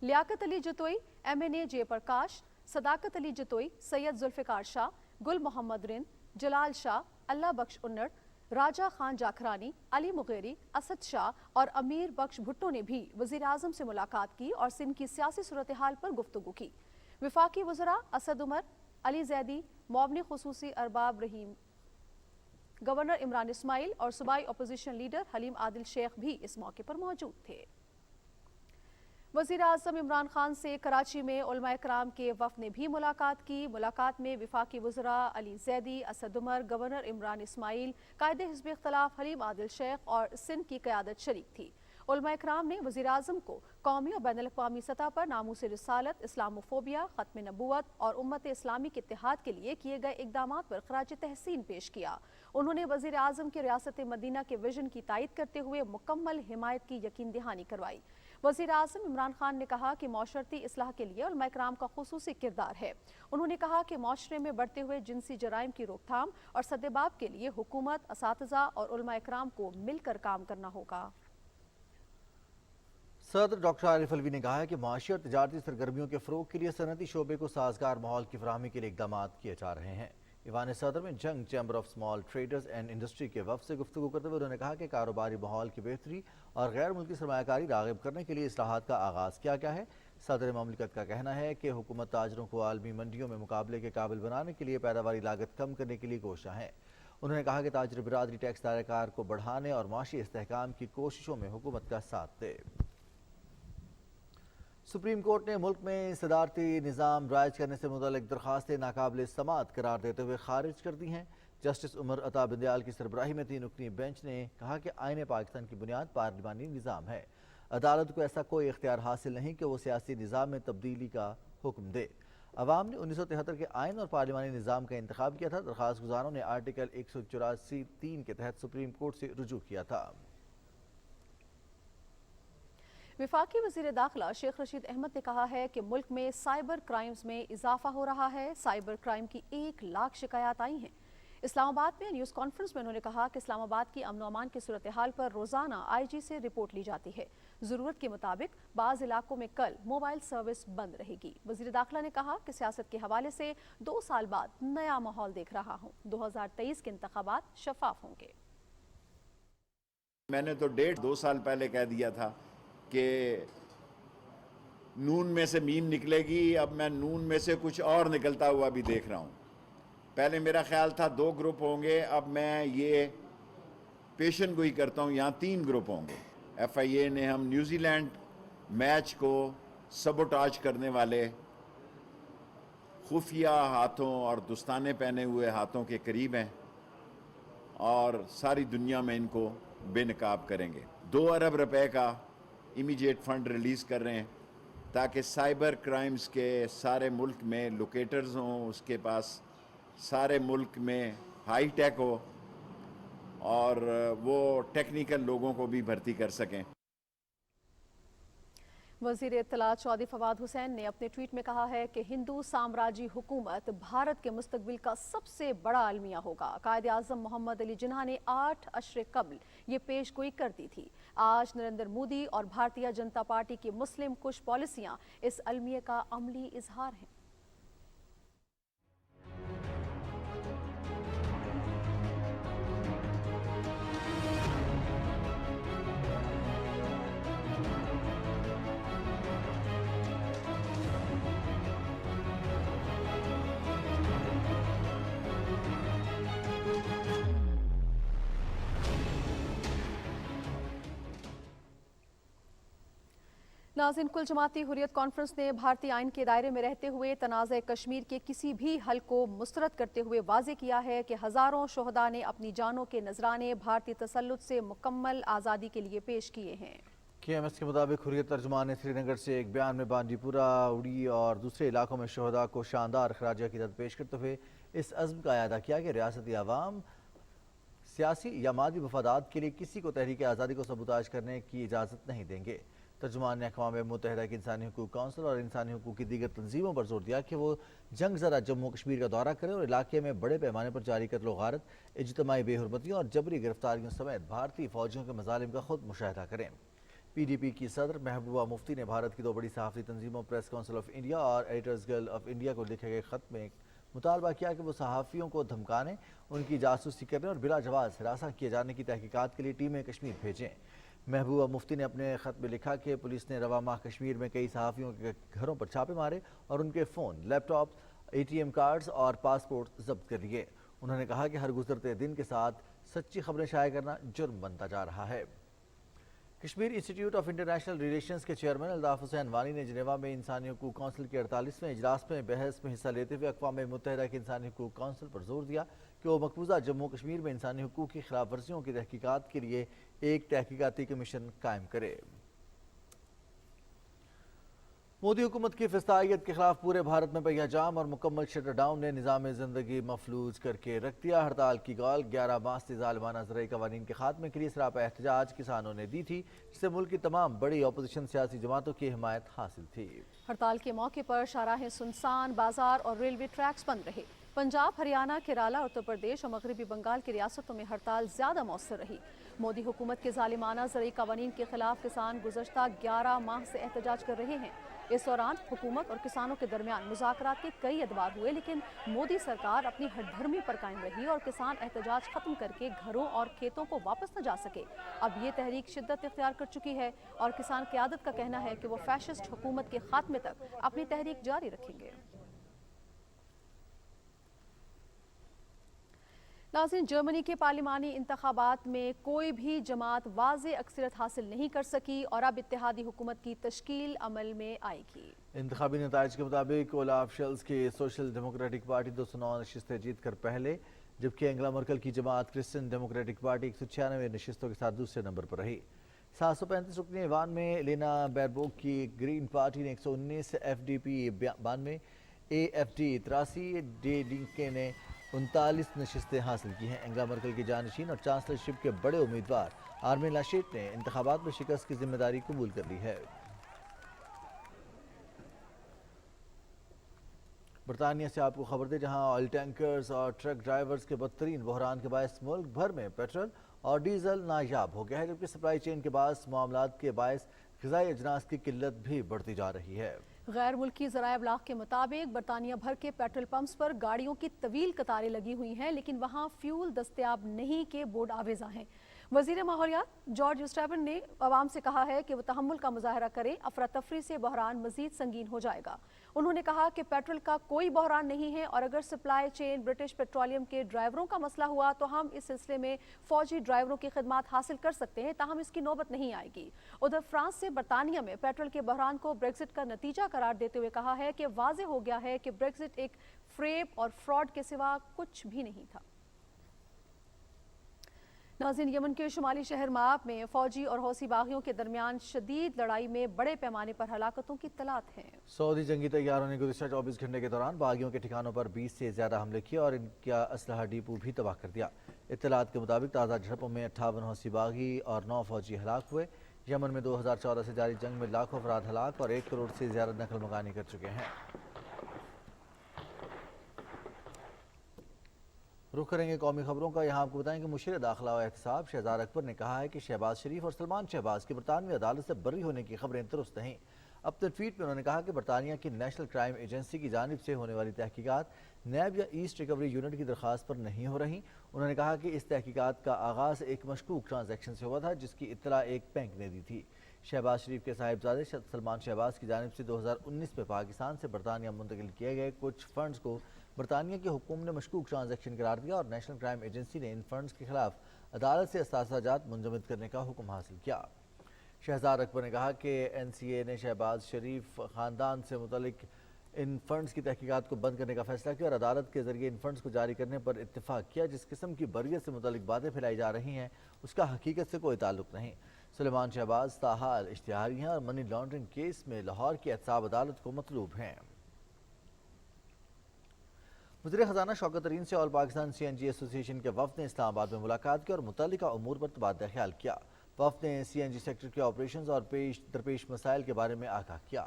लियाकत अली जतोई, MNA जयप्रकाश, सदाकत अली जतोई, सैयद जुल्फ़िकार शाह, गुल मोहम्मद रिंद, जलाल शाह, अल्लाह बख्श उन्नड़, राजा खान जाखरानी, अली मुगेरी, असद शाह और अमीर बख्श भुट्टो ने भी वज़ीर आज़म से मुलाकात की और सिंध की सियासी सूरत हाल पर गुफ्तगू की। वफाकी वज़रा असद उमर, अली जैदी, मुआवनी खुसूसी अरबाब रहीम, गवर्नर इमरान इस्माइल और सूबाई अपोजिशन लीडर हलीम आदिल शेख भी इस मौके पर मौजूद थे। वज़ीर आज़म इमरान खान से कराची में उलमा कराम के वफ़द ने भी मुलाकात की। मुलाकात में वफाकी वज़रा अली जैदी, असद उमर, गवर्नर इमरान इस्माइल, कायदे हिज़्ब इख्तिलाफ हलीम आदिल शेख और सिंध की क़यादत शरीक थी। उलमा कराम ने वज़ीर आज़म को कौमी और बैनुल अक़वामी सतह पर नामूस रिसालत, इस्लामोफोबिया, ख़त्म नबूवत और उम्मत इस्लामी के इत्तेहाद के लिए किए गए इक़दामात पर ख़राज तहसीन पेश किया। उन्होंने वज़ीर आज़म के रियासत मदीना के विजन की तायद करते हुए मुकम्मल हिमायत की यकीन दहानी करवाई। वज़ीर आज़म इमरान खान ने कहा कि मौशरती इस्लाह के लिए उलमा कराम का खुसूसी किरदार है। उन्होंने कहा कि माशरे में बढ़ते हुए जिनसी जराइम की रोकथाम और सद्देबाब के लिए हुकूमत, असातिज़ा और उलमा कराम को मिलकर काम करना होगा। सदर डॉक्टर आरिफ अलवी ने कहा है कि माशी और तजारती सरगर्मियों के फ़रोग के लिए सनती शोबे को साजगार माहौल की फराहमी के लिए इक़दाम किए जा रहे हैं। ईवान सदर में जंग chamber of small traders and industry के वफ़द से गुफ्तगू करते हुए उन्होंने कहा कि कारोबारी माहौल की बेहतरी और गैर मुल्की सरमायाकारी राग़िब करने के लिए इस्लाहात का आगाज़ किया गया है। सदर ममलिकत का कहना है कि हुकूमत ताजरों को आलमी मंडियों में मुकाबले के काबिल बनाने के लिए पैदावारी लागत कम करने के लिए कोशिश है। उन्होंने कहा कि ताजर बिरादरी टैक्स दायरेकार को बढ़ाने और माशी इस्तेहकाम की कोशिशों में हुकूमत का साथ दे। सुप्रीम कोर्ट ने मुल्क में सदारती निज़ाम राइज करने से मुतल्लिक़ दरख्वास्तें नाकाबिल समाअत करार देते हुए खारिज कर दी हैं। जस्टिस उमर अता बिंदयाल की सरबराही में 3 रुकनी बेंच ने कहा कि आईन पाकिस्तान की बुनियाद पार्लिमानी निज़ाम है। अदालत को ऐसा कोई इख्तियार हासिल नहीं कि वो सियासी निज़ाम में तब्दीली का हुक्म दे। अवाम ने 1973 के आइन और पार्लिमानी निज़ाम का इंतखाब किया था। दरख्वास्त गुजारों ने आर्टिकल 184(3) के तहत सुप्रीम कोर्ट से रुजू किया था। वफाकी वज़ीर दाखिला शेख रशीद अहमद ने कहा है कि मुल्क में साइबर क्राइम्स में इजाफा हो रहा है। साइबर क्राइम की 1 लाख शिकायत आई हैं। इस्लामाबाद में न्यूज़ कॉन्फ्रेंस में उन्होंने कहा कि इस्लामाबाद की अमन अमान की सूरत हाल पर रोज़ाना IG से रिपोर्ट ली जाती है। ज़रूरत के मुताबिक बाज़ इलाकों में कल मोबाइल सर्विस बंद रहेगी। वज़ीर दाखिला ने कहा कि सियासत के हवाले से 2 साल बाद नया माहौल देख रहा हूँ। 2023 के इंतखाबात शफाफ होंगे। मैंने तो 1.5-2 साल पहले कह दिया था कि नून में से मीम निकलेगी। अब मैं नून में से कुछ और निकलता हुआ भी देख रहा हूँ। पहले मेरा ख्याल था 2 ग्रुप होंगे, अब मैं ये पेशन गोई करता हूँ यहाँ 3 ग्रुप होंगे। FIA ने हम न्यूजीलैंड मैच को सबोटाज करने वाले खुफिया हाथों और दस्ताने पहने हुए हाथों के करीब हैं और सारी दुनिया में इनको बेनकाब करेंगे। 2 अरब रुपए का इमीडिएट फंड रिलीज़ कर रहे हैं ताकि साइबर क्राइम्स के सारे मुल्क में लोकेटर्स हों, उसके पास सारे मुल्क में हाई टेक हो और वो टेक्निकल लोगों को भी भर्ती कर सकें। वज़ीर इत्तलात चौधरी फवाद हुसैन ने अपने ट्वीट में कहा है कि हिंदू साम्राज्य हुकूमत भारत के मुस्तकबिल का सबसे बड़ा अलमिया होगा। कायदे आज़म मोहम्मद अली जिन्ना ने 8 अशरे कबल ये पेशगोई कर दी थी। आज नरेंद्र मोदी और भारतीय जनता पार्टी की मुस्लिम कुश पॉलिसियाँ इस अलमिया का अमली इजहार हैं। नाज़रीन, कुल जमाती हुर्रियत कॉन्फ्रेंस ने भारतीय आइन के दायरे में रहते हुए तनाज़ कश्मीर के किसी भी हल को मुस्तरद करते हुए वाज़े किया है कि हज़ारों शोहदा ने अपनी जानों के नजराने भारतीय तसल्लुत से मुकम्मल आज़ादी के लिए पेश किए हैं। KMS के मुताबिक हुर्रियत तर्जुमान ने श्रीनगर से एक बयान में बांडीपुरा, उड़ी और दूसरे इलाकों में शोहदा को शानदार खराज अक़ीदत पेश करते हुए इस अज़्म का अदा किया कि रियासती अवाम सियासी या मादी मफादात के लिए किसी को तहरीक आज़ादी को सबूताज करने की इजाज़त नहीं देंगे। तर्जुमान ने अक़वाम मुत्तहिदा की इंसानी हुकूक काउंसिल और इंसानी हुकूक की दीगर तंजीमों पर जोर दिया कि वो जंग ज़दा जम्मू कश्मीर का दौरा करें और इलाके में बड़े पैमाने पर जारी कत्ल गारत, इज्तिमाई बेहुरमतियों और जबरी गिरफ्तारियों समेत भारतीय फ़ौजियों के मज़ालिम का खुद मुशाहिदा करें। PDP की सदर महबूबा मुफ्ती ने भारत की 2 बड़ी सहाफ़ती तंजीमों प्रेस काउंसिल ऑफ इंडिया और एडिटर्स गिल्ड ऑफ इंडिया को लिखे गए ख़त में مطالبہ کیا کہ وہ صحافیوں کو دھمکانے، ان کی جاسوسی کرنے اور بلا جواز ہراساں کیے جانے کی تحقیقات کے لیے ٹیمیں کشمیر بھیجیں۔ محبوبہ مفتی نے اپنے خط میں لکھا کہ پولیس نے رواں ماہ کشمیر میں کئی صحافیوں کے گھروں پر چھاپے مارے اور ان کے فون، لیپ ٹاپ، ATM کارڈز اور پاسپورٹ ضبط کر لیے۔ انہوں نے کہا کہ ہر گزرتے دن کے ساتھ سچی خبریں شائع کرنا جرم بنتا جا رہا ہے۔ Kashmir institute of international relations کے چیئرمین الطاف حسین وانی نے جنیوا میں انسانی حقوق کونسل کے 48ویں اجلاس میں بحث میں حصہ لیتے ہوئے اقوام متحدہ کے انسانی حقوق کونسل پر زور دیا کہ وہ مقبوضہ جموں کشمیر میں انسانی حقوق کی خلاف ورزیوں کی تحقیقات کے لیے ایک تحقیقاتی کمیشن قائم کرے۔ مودی حکومت کی فسطائیت کے خلاف پورے بھارت میں پہیا جام اور مکمل شٹر ڈاؤن نے نظام زندگی مفلوج کر کے رکھ دیا۔ ہڑتال کی گال 11 ماہ سے ظالمانہ زرعی قوانین کے خاتمے کے لیے سراپا احتجاج کسانوں نے دی تھی، جس سے ملک کی تمام بڑی اپوزیشن سیاسی جماعتوں کی حمایت حاصل تھی۔ ہڑتال کے موقع پر شاہراہیں سنسان، بازار اور ریلوے ٹریکس بند رہے۔ پنجاب، ہریانہ، کیرالہ، اتر پردیش اور مغربی بنگال کی ریاستوں میں ہڑتال زیادہ مؤثر رہی۔ مودی حکومت کے ظالمانہ زرعی قوانین کے خلاف کسان گزشتہ 11 ماہ سے احتجاج کر رہے ہیں۔ اس دوران حکومت اور کسانوں کے درمیان مذاکرات کے کئی ادوار ہوئے، لیکن مودی سرکار اپنی ہٹ دھرمی پر قائم رہی اور کسان احتجاج ختم کر کے گھروں اور کھیتوں کو واپس نہ جا سکے۔ اب یہ تحریک شدت اختیار کر چکی ہے اور کسان قیادت کا کہنا ہے کہ وہ فیشسٹ حکومت کے خاتمے تک اپنی تحریک جاری رکھیں گے۔ ناظرین، جرمنی کے پارلیمانی انتخابات میں کوئی بھی جماعت واضح اکثریت حاصل نہیں کر سکی اور اب اتحادی حکومت کی تشکیل عمل میں آئے گی۔ انتخابی نتائج کے مطابق اولاف شلز کی سوشل ڈیموکریٹک پارٹی 209 نشستیں جیت کر پہلے، جبکہ انگلا مرکل کی جماعت کرسچن ڈیموکریٹک پارٹی 196 نشستوں کے ساتھ دوسرے نمبر پر رہی۔ 735 رکنی ایوان میں لینا بیربوک کی گرین پارٹی نے 119، FDP 92، AFD 83، ڈی لنکے نے 39 نشستیں حاصل کی ہیں۔ انگلا مرکل کی جانشین اور چانسلرشپ کے بڑے امیدوار آرمین لاشیٹ نے انتخابات میں شکست کی ذمہ داری قبول کر لی ہے۔ برطانیہ سے آپ کو خبر دیں، جہاں آئل ٹینکرز اور ٹرک ڈرائیورز کے بدترین بحران کے باعث ملک بھر میں پیٹرول اور ڈیزل نایاب ہو گیا ہے، جبکہ سپلائی چین کے باعث معاملات کے باعث غذائی اجناس کی قلت بھی بڑھتی جا رہی ہے۔ غیر ملکی ذرائع ابلاغ کے مطابق برطانیہ بھر کے پیٹرول پمپس پر گاڑیوں کی طویل قطاریں لگی ہوئی ہیں، لیکن وہاں فیول دستیاب نہیں کے بورڈ آویزاں ہیں۔ وزیر ماحولیات جارج وسٹیبن نے عوام سے کہا ہے کہ وہ تحمل کا مظاہرہ کریں، افراتفری سے بحران مزید سنگین ہو جائے گا۔ انہوں نے کہا کہ پیٹرول کا کوئی بحران نہیں ہے اور اگر سپلائی چین برٹش پیٹرولیم کے ڈرائیوروں کا مسئلہ ہوا تو ہم اس سلسلے میں فوجی ڈرائیوروں کی خدمات حاصل کر سکتے ہیں، تاہم اس کی نوبت نہیں آئے گی۔ ادھر فرانس سے برطانیہ میں پیٹرول کے بحران کو بریگزٹ کا نتیجہ قرار دیتے ہوئے کہا ہے کہ واضح ہو گیا ہے کہ بریگزٹ ایک فریب اور فراڈ کے سوا کچھ بھی نہیں تھا۔ ناظرین، یمن کے شمالی شہر مآب میں فوجی اور حوثی باغیوں کے درمیان شدید لڑائی میں بڑے پیمانے پر ہلاکتوں کی اطلاعات ہیں۔ سعودی جنگی طیاروں نے گزشتہ 24 گھنٹے کے دوران باغیوں کے ٹھکانوں پر 20 سے زیادہ حملے کیے اور ان کا اسلحہ ڈیپو بھی تباہ کر دیا۔ اطلاعات کے مطابق تازہ جھڑپوں میں 58 حوثی باغی اور 9 فوجی ہلاک ہوئے۔ یمن میں 2014 سے جاری جنگ میں لاکھوں افراد ہلاک اور 1 کروڑ سے زیادہ نقل مکانی کر چکے ہیں۔ رخ کریں گے قومی خبروں کا۔ یہاں آپ کو بتائیں کہ مشیر داخلہ و احتساب شہزاد اکبر نے کہا ہے کہ شہباز شریف اور سلمان شہباز کی برطانوی عدالت سے بری ہونے کی خبریں درست نہیں۔ اپنے ٹویٹ میں انہوں نے کہا کہ برطانیہ کی نیشنل کرائم ایجنسی کی جانب سے ہونے والی تحقیقات نیب یا ایسٹ ریکوری یونٹ کی درخواست پر نہیں ہو رہی۔ انہوں نے کہا کہ اس تحقیقات کا آغاز ایک مشکوک ٹرانزیکشن سے ہوا تھا جس کی اطلاع ایک بینک نے دی تھی۔ شہباز شریف کے صاحبزادے سلمان شہباز کی جانب سے 2019 میں پاکستان سے برطانیہ منتقل کیے گئے کچھ فنڈز کو برطانیہ کے حکومت نے مشکوک ٹرانزیکشن قرار دیا اور نیشنل کرائم ایجنسی نے ان فنڈز کے خلاف عدالت سے اثاثہ جات منجمد کرنے کا حکم حاصل کیا۔ شہزاد اکبر نے کہا کہ NCA نے شہباز شریف خاندان سے متعلق ان فنڈز کی تحقیقات کو بند کرنے کا فیصلہ کیا اور عدالت کے ذریعے ان فنڈز کو جاری کرنے پر اتفاق کیا۔ جس قسم کی بریت سے متعلق باتیں پھیلائی جا رہی ہیں اس کا حقیقت سے کوئی تعلق نہیں۔ سلیمان شہباز تاحال اشتہاری ہیں اور منی لانڈرنگ کیس میں لاہور کی احتساب عدالت کو مطلوب ہیں۔ وزیر خزانہ شوکت ترین سے آل پاکستان CNG ایسوسی ایشن کے وفد نے اسلام آباد میں ملاقات کی اور متعلقہ امور پر تبادلہ خیال کیا۔ وفد نے CNG سیکٹر کے آپریشنز اور درپیش مسائل کے بارے میں آگاہ کیا۔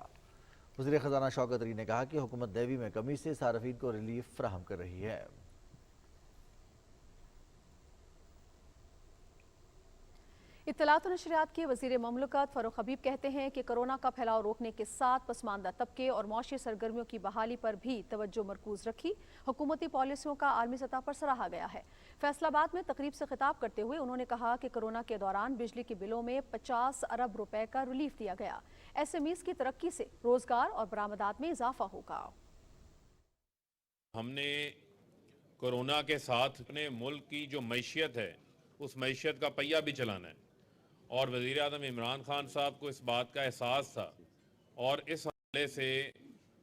وزیر خزانہ شوکت ترین نے کہا کہ حکومت دیوی میں کمی سے صارفین کو ریلیف فراہم کر رہی ہے۔ इत्तलात और नशरियात के वज़ीर ममलकत फ़ारूक हबीब कहते हैं कि कोरोना का फैलाव रोकने के साथ पसमानदा तबके और मौशी सरगर्मियों की बहाली पर भी तवज्जो मरकूज रखी। हुकूमती पॉलिसियों का आलमी सतह पर सराहा गया है। फैसलाबाद में तकरीब से खिताब करते हुए उन्होंने कहा कि कोरोना के दौरान बिजली के बिलों में 50 अरब रुपए का रिलीफ दिया गया। SMEs की तरक्की से रोजगार और बरामदात में इजाफा होगा। हमने कोरोना के साथ अपने मुल्क की जो मैशियत है उस मैशियत का पहिया भी चलाना है और वज़ीर आज़म इमरान खान साहब को इस बात का एहसास था और इस हवाले से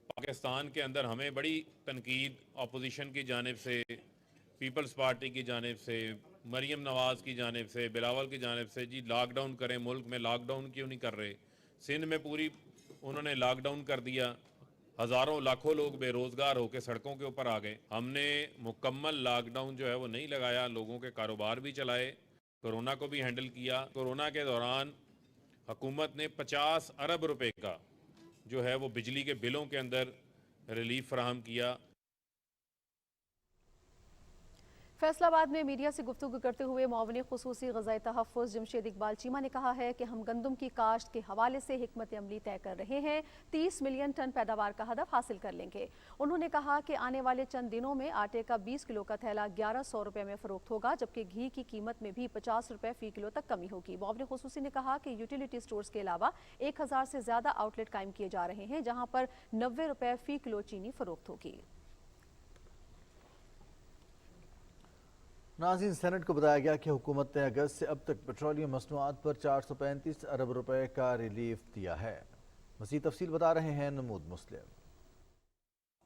पाकिस्तान के अंदर हमें बड़ी तनकीद अपोजिशन की जानिब से, पीपल्स पार्टी की जानिब से, मरीम नवाज़ की जानिब से, बिलावल की जानिब से, जी लॉकडाउन करें, मुल्क में लॉकडाउन क्यों नहीं कर रहे। सिंध में पूरी उन्होंने लॉकडाउन कर दिया, हज़ारों लाखों लोग बेरोज़गार होकर सड़कों के ऊपर आ गए। हमने मुकम्मल लॉकडाउन जो है वो नहीं लगाया, लोगों के कारोबार भी चलाए, कोरोना को भी हैंडल किया। कोरोना के दौरान हुकूमत ने 50 अरब रुपए का जो है वो बिजली के बिलों के अंदर रिलीफ फराहम किया। फैसलाबाद में मीडिया से गुफ्तगू करते हुए मुआविन खुसूसी ग़ज़ाई तहफ़्फ़ुज़ जमशेद इकबाल चीमा ने कहा है कि हम गंदम की काश्त के हवाले से हिकमत अमली तय कर रहे हैं। 30 मिलियन टन पैदावार का हदफ हासिल कर लेंगे। उन्होंने कहा कि आने वाले चंद दिनों में आटे का 20 किलो का थैला 1100 रुपये में फ़रोख्त होगा, जबकि घी की कीमत में भी 50 रुपये फ़ी किलो तक कमी होगी। मुआविन खुसूसी ने कहा कि यूटिलिटी स्टोर्स के अलावा 1000 से ज़्यादा आउटलेट कायम किए जा रहे हैं, जहाँ पर 90 रुपये फ़ी किलो चीनी फ़रोख्त होगी। नाज़रीन, सेनेट को बताया गया कि हुकूमत ने अगस्त से अब तक पेट्रोलियम मसनूआत पर 435 अरब रुपए का रिलीफ दिया है। मज़ीद तफसील बता रहे हैं नमूद मुस्लिम।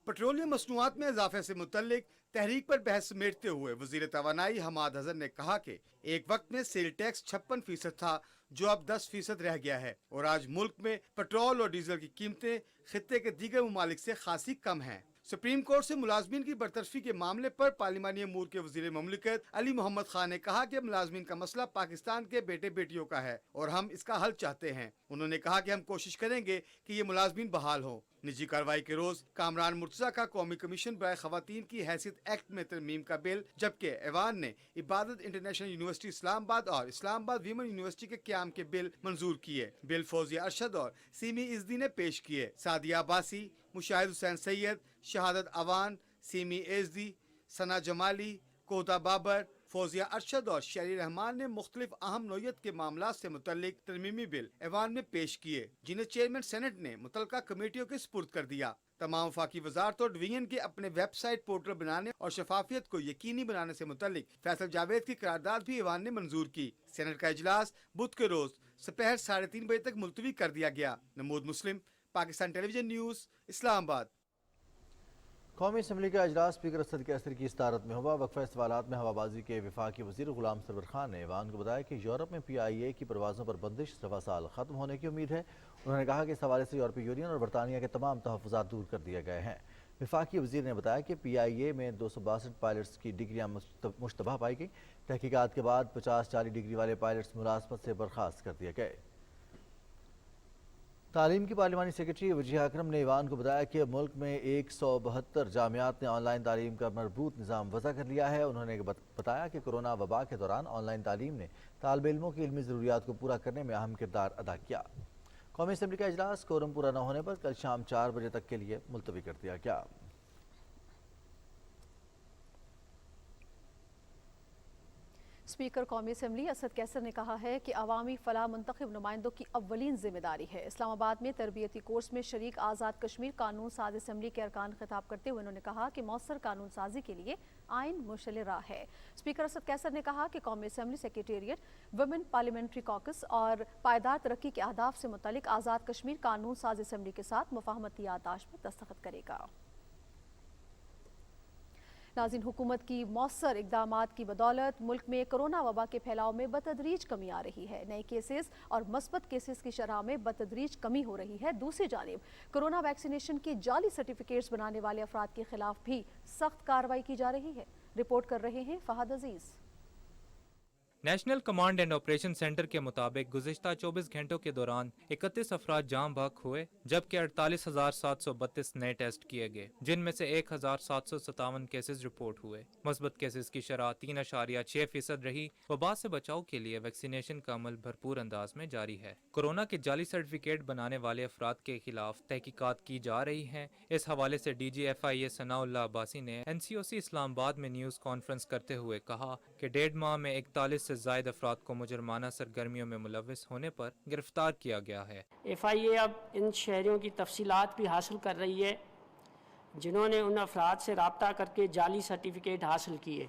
पेट्रोलियम मसनूआत में इजाफे से मुतल्लिक तहरीक पर बहस समेटते हुए वज़ीर तवानाई हमाद हसन ने कहा कि एक वक्त में सेल टैक्स 56% था, जो अब 10% रह गया है और आज मुल्क में पेट्रोल और डीजल की कीमतें खित्ते के दीगर ममालिक से खासी कम हैं। सुप्रीम कोर्ट से मुलाजमीन की बरतरफी के मामले पर पार्लिमानी अमूर के वजीर ममलिकत अली मोहम्मद खान ने कहा कि मुलाजमीन का मसला पाकिस्तान के बेटे बेटियों का है और हम इसका हल चाहते हैं। उन्होंने कहा कि हम कोशिश करेंगे कि ये मुलाजमीन बहाल हो। निजी कार्रवाई के रोज कामरान मुर्तजा का कौमी कमीशन बराए खवातीन की हैसियत एक्ट में तरमीम का बिल, जबकि ऐवान ने इबादत इंटरनेशनल यूनिवर्सिटी इस्लामाबाद और इस्लामाबाद वीमन यूनिवर्सिटी के क्याम के बिल मंजूर किए। बिल फौजिया अरशद और सीमी इज़दी ने पेश किए। सादिया अब्बासी, मुशाहिद हुसैन सैयद, शहादत अवान, सीमी इज़दी, सना जमाली, कोदा बाबर, फौजिया अरशद और शरी रहमान ने मुख्तलिफ अहम नोयत के मामला से मुतल्लिक तरमीमी बिल ऐवान में पेश किए, जिन्हें चेयरमैन सेनेट ने मुतलका कमेटियों के सुपुर्द कर दिया। तमाम वफाकी वजारत और डिवीजन के अपने वेबसाइट पोर्टल बनाने और शफाफियत को यकीनी बनाने से मुतल्लिक फैसल जावेद की करारदाद भी ऐवान ने मंजूर की। सेनेट का इजलास बुध के रोज दोपहर 3:30 बजे तक मुलतवी कर दिया गया। नमूद मुस्लिम, पाकिस्तान टेलीविजन न्यूज़, इस्लामाबाद। कौमी असम्बली का इजलास स्पीकर असद कैसर की सदारत में हुआ। वक्फा सवालात में हवाबाजी के वफाकी वजीर गुलाम सरवर खान ने ऐवान को बताया कि यूरोप में PIA की परवाज़ों पर बंदिश रवा साल ख़त्म होने की उम्मीद है। उन्होंने कहा कि इस हवाले से यूरोपीय यूनियन और बरतानिया के तमाम तहफ़्फ़ुज़ात दूर कर दिए गए हैं। वफाकी वजीर ने बताया कि PIA में 262 पायलट्स की डिग्रियाँ मुश्तबा पाई गई। तहकीकात के बाद 50-40 डिग्री वाले पायलट्स मुलाजमत से बर्खास्त कर दिए गए। तालीम की पार्लिमानी सेक्रेटरी वजीह अकरम ने ऐवान को बताया कि मुल्क में 172 जामियात ने ऑनलाइन तालीम का मरबूत निज़ाम वज़ा कर लिया है। उन्होंने बताया कि कोरोना वबा के दौरान ऑनलाइन तालीम ने तालिब इल्मों की इल्मी ज़रूरियात को पूरा करने में अहम किरदार अदा किया। कौमी असम्बली का इजलास कोरम पूरा न होने पर कल शाम 4 बजे तक के लिए मुलतवी कर दिया गया। स्पीकर कौमी असम्बली असद कैसर ने कहा है कि अवामी फलाह मुंतखब नुमाइंदों की अव्वलीन जिम्मेदारी है। इस्लामाबाद में तरबियती कोर्स में शरीक आज़ाद कश्मीर कानून साज असम्बली के अरकान खिताब करते हुए उन्होंने कहा कि मौसर कानून साजी के लिए आइन मुशल राह है। स्पीकर असद कैसर ने कहा कि कौमी assembly secretariat, women parliamentary caucus और पायदार तरक्की के अहदाफ से मुतल्लिक आज़ाद कश्मीर कानून साज असम्बली के साथ मुफाहमती याददाश्त पर दस्तखत करेगा। नाज़रीन, हुकूमत की मौसर इक़दामात की बदौलत मुल्क में कोरोना वबा के फैलाव में बतदरीज कमी आ रही है। नए केसेस और मस्बत केसेस की शरह में बतदरीज कमी हो रही है। दूसरी जानिब कोरोना वैक्सीनेशन के जाली सर्टिफिकेट्स बनाने वाले अफराद के खिलाफ भी सख्त कार्रवाई की जा रही है। रिपोर्ट कर रहे हैं Fahad Aziz. National command and operation centre के मुताबिक गुज़िश्ता 24 घंटों के दौरान 31 अफराद जाम बहक हुए, जबकि 48,732 नए टेस्ट किए गए, जिनमें से 1,757 केसेस रिपोर्ट हुए। मुस्बत केसेस की शरह 3.6% रही। वबा से बचाव के लिए वैक्सीनेशन का अमल भरपूर अंदाज में जारी है। कोरोना के जाली सर्टिफिकेट बनाने वाले अफराद के खिलाफ तहकीकात की जा रही हैं। इस हवाले से DG-FIA सनाउल्लाह अब्बासी ने NCOC इस्लामाबाद में न्यूज़ कॉन्फ्रेंस करते हुए कहा कि 1.5 माह में 41 से ज़ायद अफराद को मुजरमाना सरगर्मियों में मुलव्विस होने पर गिरफ्तार किया गया है। FIA अब इन शहरियों की तफसीलात भी हासिल कर रही है जिन्होंने उन अफराद से रब्ता करके जाली सर्टिफिकेट हासिल किए।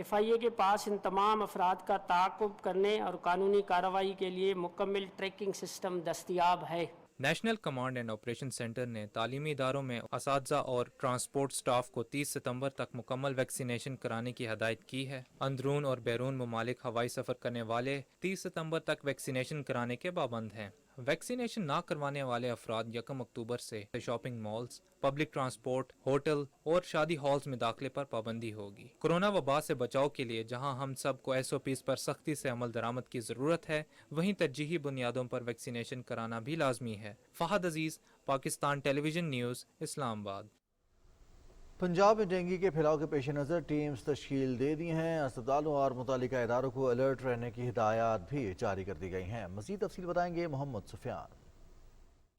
FIA के पास इन तमाम अफराद का ताक़ुब करने और कानूनी कार्रवाई के लिए मुकम्मल ट्रैकिंग सिस्टम दस्तयाब है। National command and operation centre ने तालीमी इदारों में असातिज़ा और ट्रांसपोर्ट स्टाफ को 30 सितंबर तक मुकम्मल वैक्सीनेशन कराने की हदायत की है। अंदरून और बैरून ममालिक हवाई सफ़र करने वाले 30 सितंबर तक वैक्सीनेशन कराने के पाबंद हैं। वैक्सीनेशन ना करवाने वाले अफराद 1 अक्टूबर से shopping malls, public transport, hotel और शादी हॉल्स में दाखिले पर पाबंदी होगी। कोरोना वबा से बचाव के लिए जहां हम सब को SOPs पर सख्ती से अमल दरामद की ज़रूरत है, वहीं तरजीही बुनियादों पर वैक्सीनेशन कराना भी लाजमी है। फहद अजीज़, पाकिस्तान टेलीविजन न्यूज़, इस्लामाबाद। पंजाब में डेंगू के फैलाव के पेश नज़र टीम्स तश्कील दे दी हैं। अस्पतालों और मुतालिका इदारों को अलर्ट रहने की हिदायत भी जारी कर दी गई हैं। मज़ीद तफसील बताएंगे मोहम्मद सुफियान।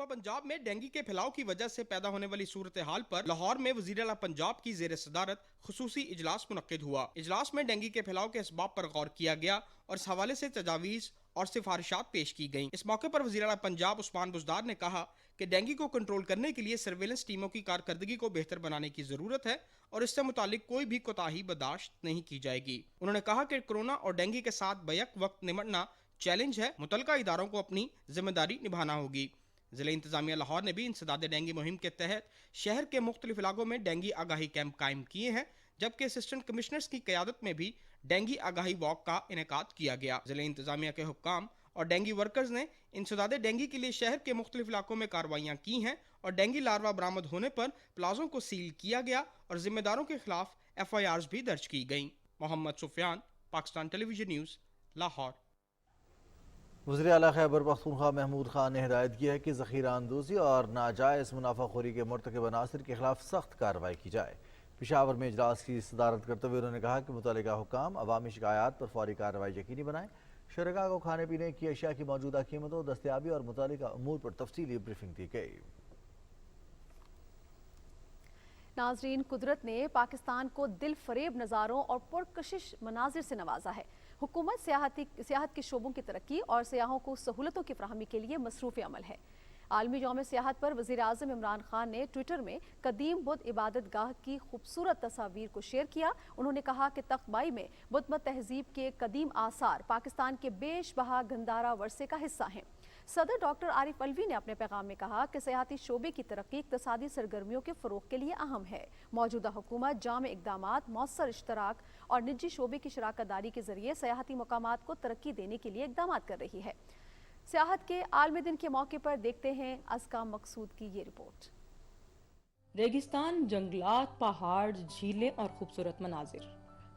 पंजाब में डेंगू के फैलाव की वजह से पैदा होने वाली सूरत हाल पर लाहौर में वज़ीर आला पंजाब की ज़ेर सदारत खुसूसी इजलास मुनक्किद हुआ। इजलास में डेंगू के फैलाव के असबाब पर गौर किया गया और इस हवाले से तजावीज़ और सिफारिशात पेश की गईं। इस मौके पर वज़ीर आला पंजाब उस्मान बुज़दार ने कहा कि डेंगू को कंट्रोल करने के लिए सर्वेलेंस टीमों की कारकर्दगी को बेहतर बनाने की ज़रूरत है और इससे मुतालिक कोई भी कोताही बर्दाश्त नहीं की जाएगी। उन्होंने कहा कि कोरोना और डेंगू के साथ बैक वक्त निपटना चैलेंज है, मुतलका इदारों को अपनी जिम्मेदारी निभाना होगी। ज़िला इंतज़ामिया लाहौर ने भी इंसदाद डेंगू मुहिम के तहत शहर के मुख्तलिफ इलाकों में डेंगू आगाही कैंप कायम किए हैं, जबकि असिस्टेंट कमिश्नर्स की क़यादत में भी डेंगू आगाही वॉक का इनेकाद किया गया। ज़िला इंतज़ामिया के हुक्काम और डेंगू वर्कर्स ने इंसदाद डेंगू के लिए शहर के मुख्तलिफ इलाकों में कार्रवाइयाँ की हैं और डेंगू लार्वा बरामद होने पर प्लाजों को सील किया गया और जिम्मेदारों के खिलाफ FIRs भी दर्ज की गईं। Mohammad Sufiyan, Pakistan television news, Lahore. वज़ीर आला खैबर पख्तूनख्वा महमूद खान ने हिदायत की है कि ज़ख़ीरा अंदोज़ी और नाजायज़ मुनाफाखोरी के मुर्तकिब अनासिर के खिलाफ सख्त कार्रवाई की जाए। पेशावर में इजलास की सदारत करते हुए उन्होंने कहा कि मुतल्लिका हुक्काम अवामी शिकायत पर फौरी कार्रवाई यकीनी बनाएं। शुरका को खाने पीने की अशिया की मौजूदा कीमतों, दस्तयाबी और मुतल्लिका अमूर पर तफसीली ब्रीफिंग दी गई। नाजरीन, कुदरत ने पाकिस्तान को दिल फरेब नज़ारों और पुरकशिश मनाजिर से नवाजा है। हुकूमत सियाहत के शोबों की तरक्की और सयाहों को सहूलतों की फराहमी के लिए मसरूफ़ अमल है। आलमी यौम सियाहत पर वज़ीर आज़म इमरान खान ने ट्विटर में कदीम बुद्ध इबादत गाह की खूबसूरत तस्वीर को शेयर किया। उन्होंने कहा कि तख्तबाई में बुद्ध मत तहजीब के कदीम आसार पाकिस्तान के बेशबहा गंदारा वर्से का हिस्सा हैं। सदर डॉक्टर आरिफ अलवी ने अपने पैगाम में कहा कि सयाहती शोबे की तरक्की इक़्तिसादी सरगर्मियों के फ़रोग़ के लिए अहम है। मौजूदा हुकूमत जामे इक़दामात, मौसर इश्तराक और निजी शोबे की शराकत दारी के ज़रिए सयाहती मकामात को तरक्की देने के लिए इक़दामात कर रही है। सियाहत के आलमी दिन के मौके पर देखते हैं अज़का मकसूद की ये रिपोर्ट। रेगिस्तान, जंगलात, पहाड़, झीलें और खूबसूरत मनाजिर।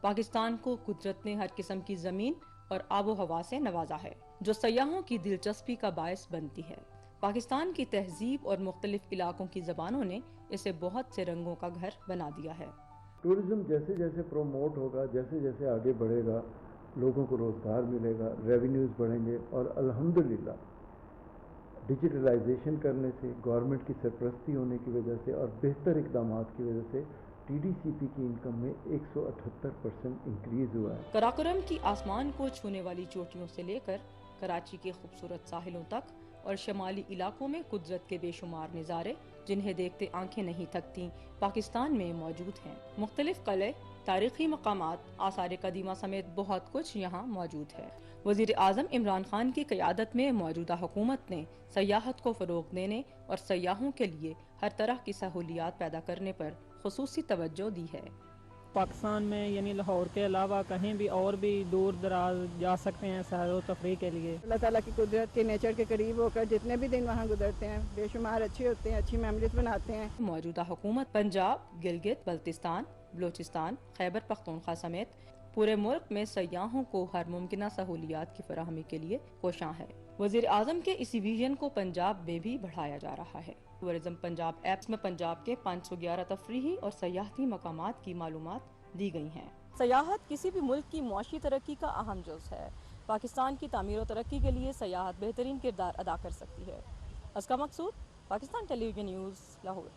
पाकिस्तान को कुदरत ने हर किस्म की ज़मीन और आबो हवा से नवाजा है जो सयाहों की दिलचस्पी का बायस बनती है। पाकिस्तान की तहजीब और मुख्तलिफ इलाकों की ज़बानों ने इसे बहुत से रंगों का घर बना दिया है। टूरिज्म जैसे जैसे प्रमोट होगा, जैसे जैसे आगे बढ़ेगा, लोगों को रोज़गार मिलेगा, रेवेन्यूज़ बढ़ेंगे और अल्हम्दुलिल्लाह डिजिटलाइजेशन करने से, गवर्नमेंट की सरपरस्ती होने की वजह से और बेहतर इक़दामात की वजह से TDCP की इनकम में 178% इंक्रीज़ हुआ है। कराकोरम की आसमान को छूने वाली चोटियों से लेकर कराची के खूबसूरत साहिलों तक और शमाली इलाकों में कुदरत के बेशुमार नज़ारे जिन्हें देखते आंखें नहीं थकती, पाकिस्तान में मौजूद हैं। मुख्तलिफ कले, तारीखी मकामात, आसार कदीमा समेत बहुत कुछ यहाँ मौजूद है। वज़ीर आज़म इमरान खान की क़यादत में मौजूदा हुकूमत ने सयाहत को फ़रोग़ देने और सयाहों के लिए हर तरह की सहूलियात पैदा करने पर ख़ुसूसी तवज्जो दी है। पाकिस्तान में यानी लाहौर के अलावा कहीं भी और भी दूर दराज जा सकते हैं सैर व तफरीह के लिए। अल्लाह ताला की कुदरत के नेचर के करीब होकर जितने भी दिन वहाँ गुजरते हैं बेशुमार अच्छे होते हैं, अच्छी मेमोरीज बनाते हैं। मौजूदा हुकूमत पंजाब, गिलगित बल्तिस्तान, बलूचिस्तान, खैबर पख्तूनख्वा समेत पूरे मुल्क में सयाहों को हर मुमकिन सहूलियात की फराहमी के लिए कोशां है। वज़ीर आज़म के इसी विजन को पंजाब में भी बढ़ाया जा रहा है। टूरिज्म पंजाब ऐप्स में पंजाब के 511 तफरीही और सयाहती मकामात की मालूमात दी गई हैं। सयाहत किसी भी मुल्क की मुआशी तरक्की का अहम जुज़ है। पाकिस्तान की तामीर और तरक्की के लिए सयाहत बेहतरीन किरदार अदा कर सकती है। उसका मकसूद, पाकिस्तान टेलीविजन न्यूज़, लाहौर।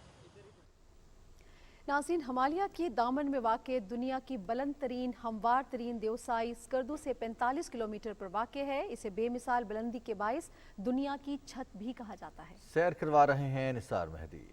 नाज़रीन, हिमालय के दामन में वाक़ दुनिया की बुलंद तरीन हमवार तरीन देवसाई स्कर्दू से 45 किलोमीटर पर वाक़ है। इसे बेमिसाल बुलंदी के बाइस दुनिया की छत भी कहा जाता है। सैर करवा रहे हैं निसार मेहदी।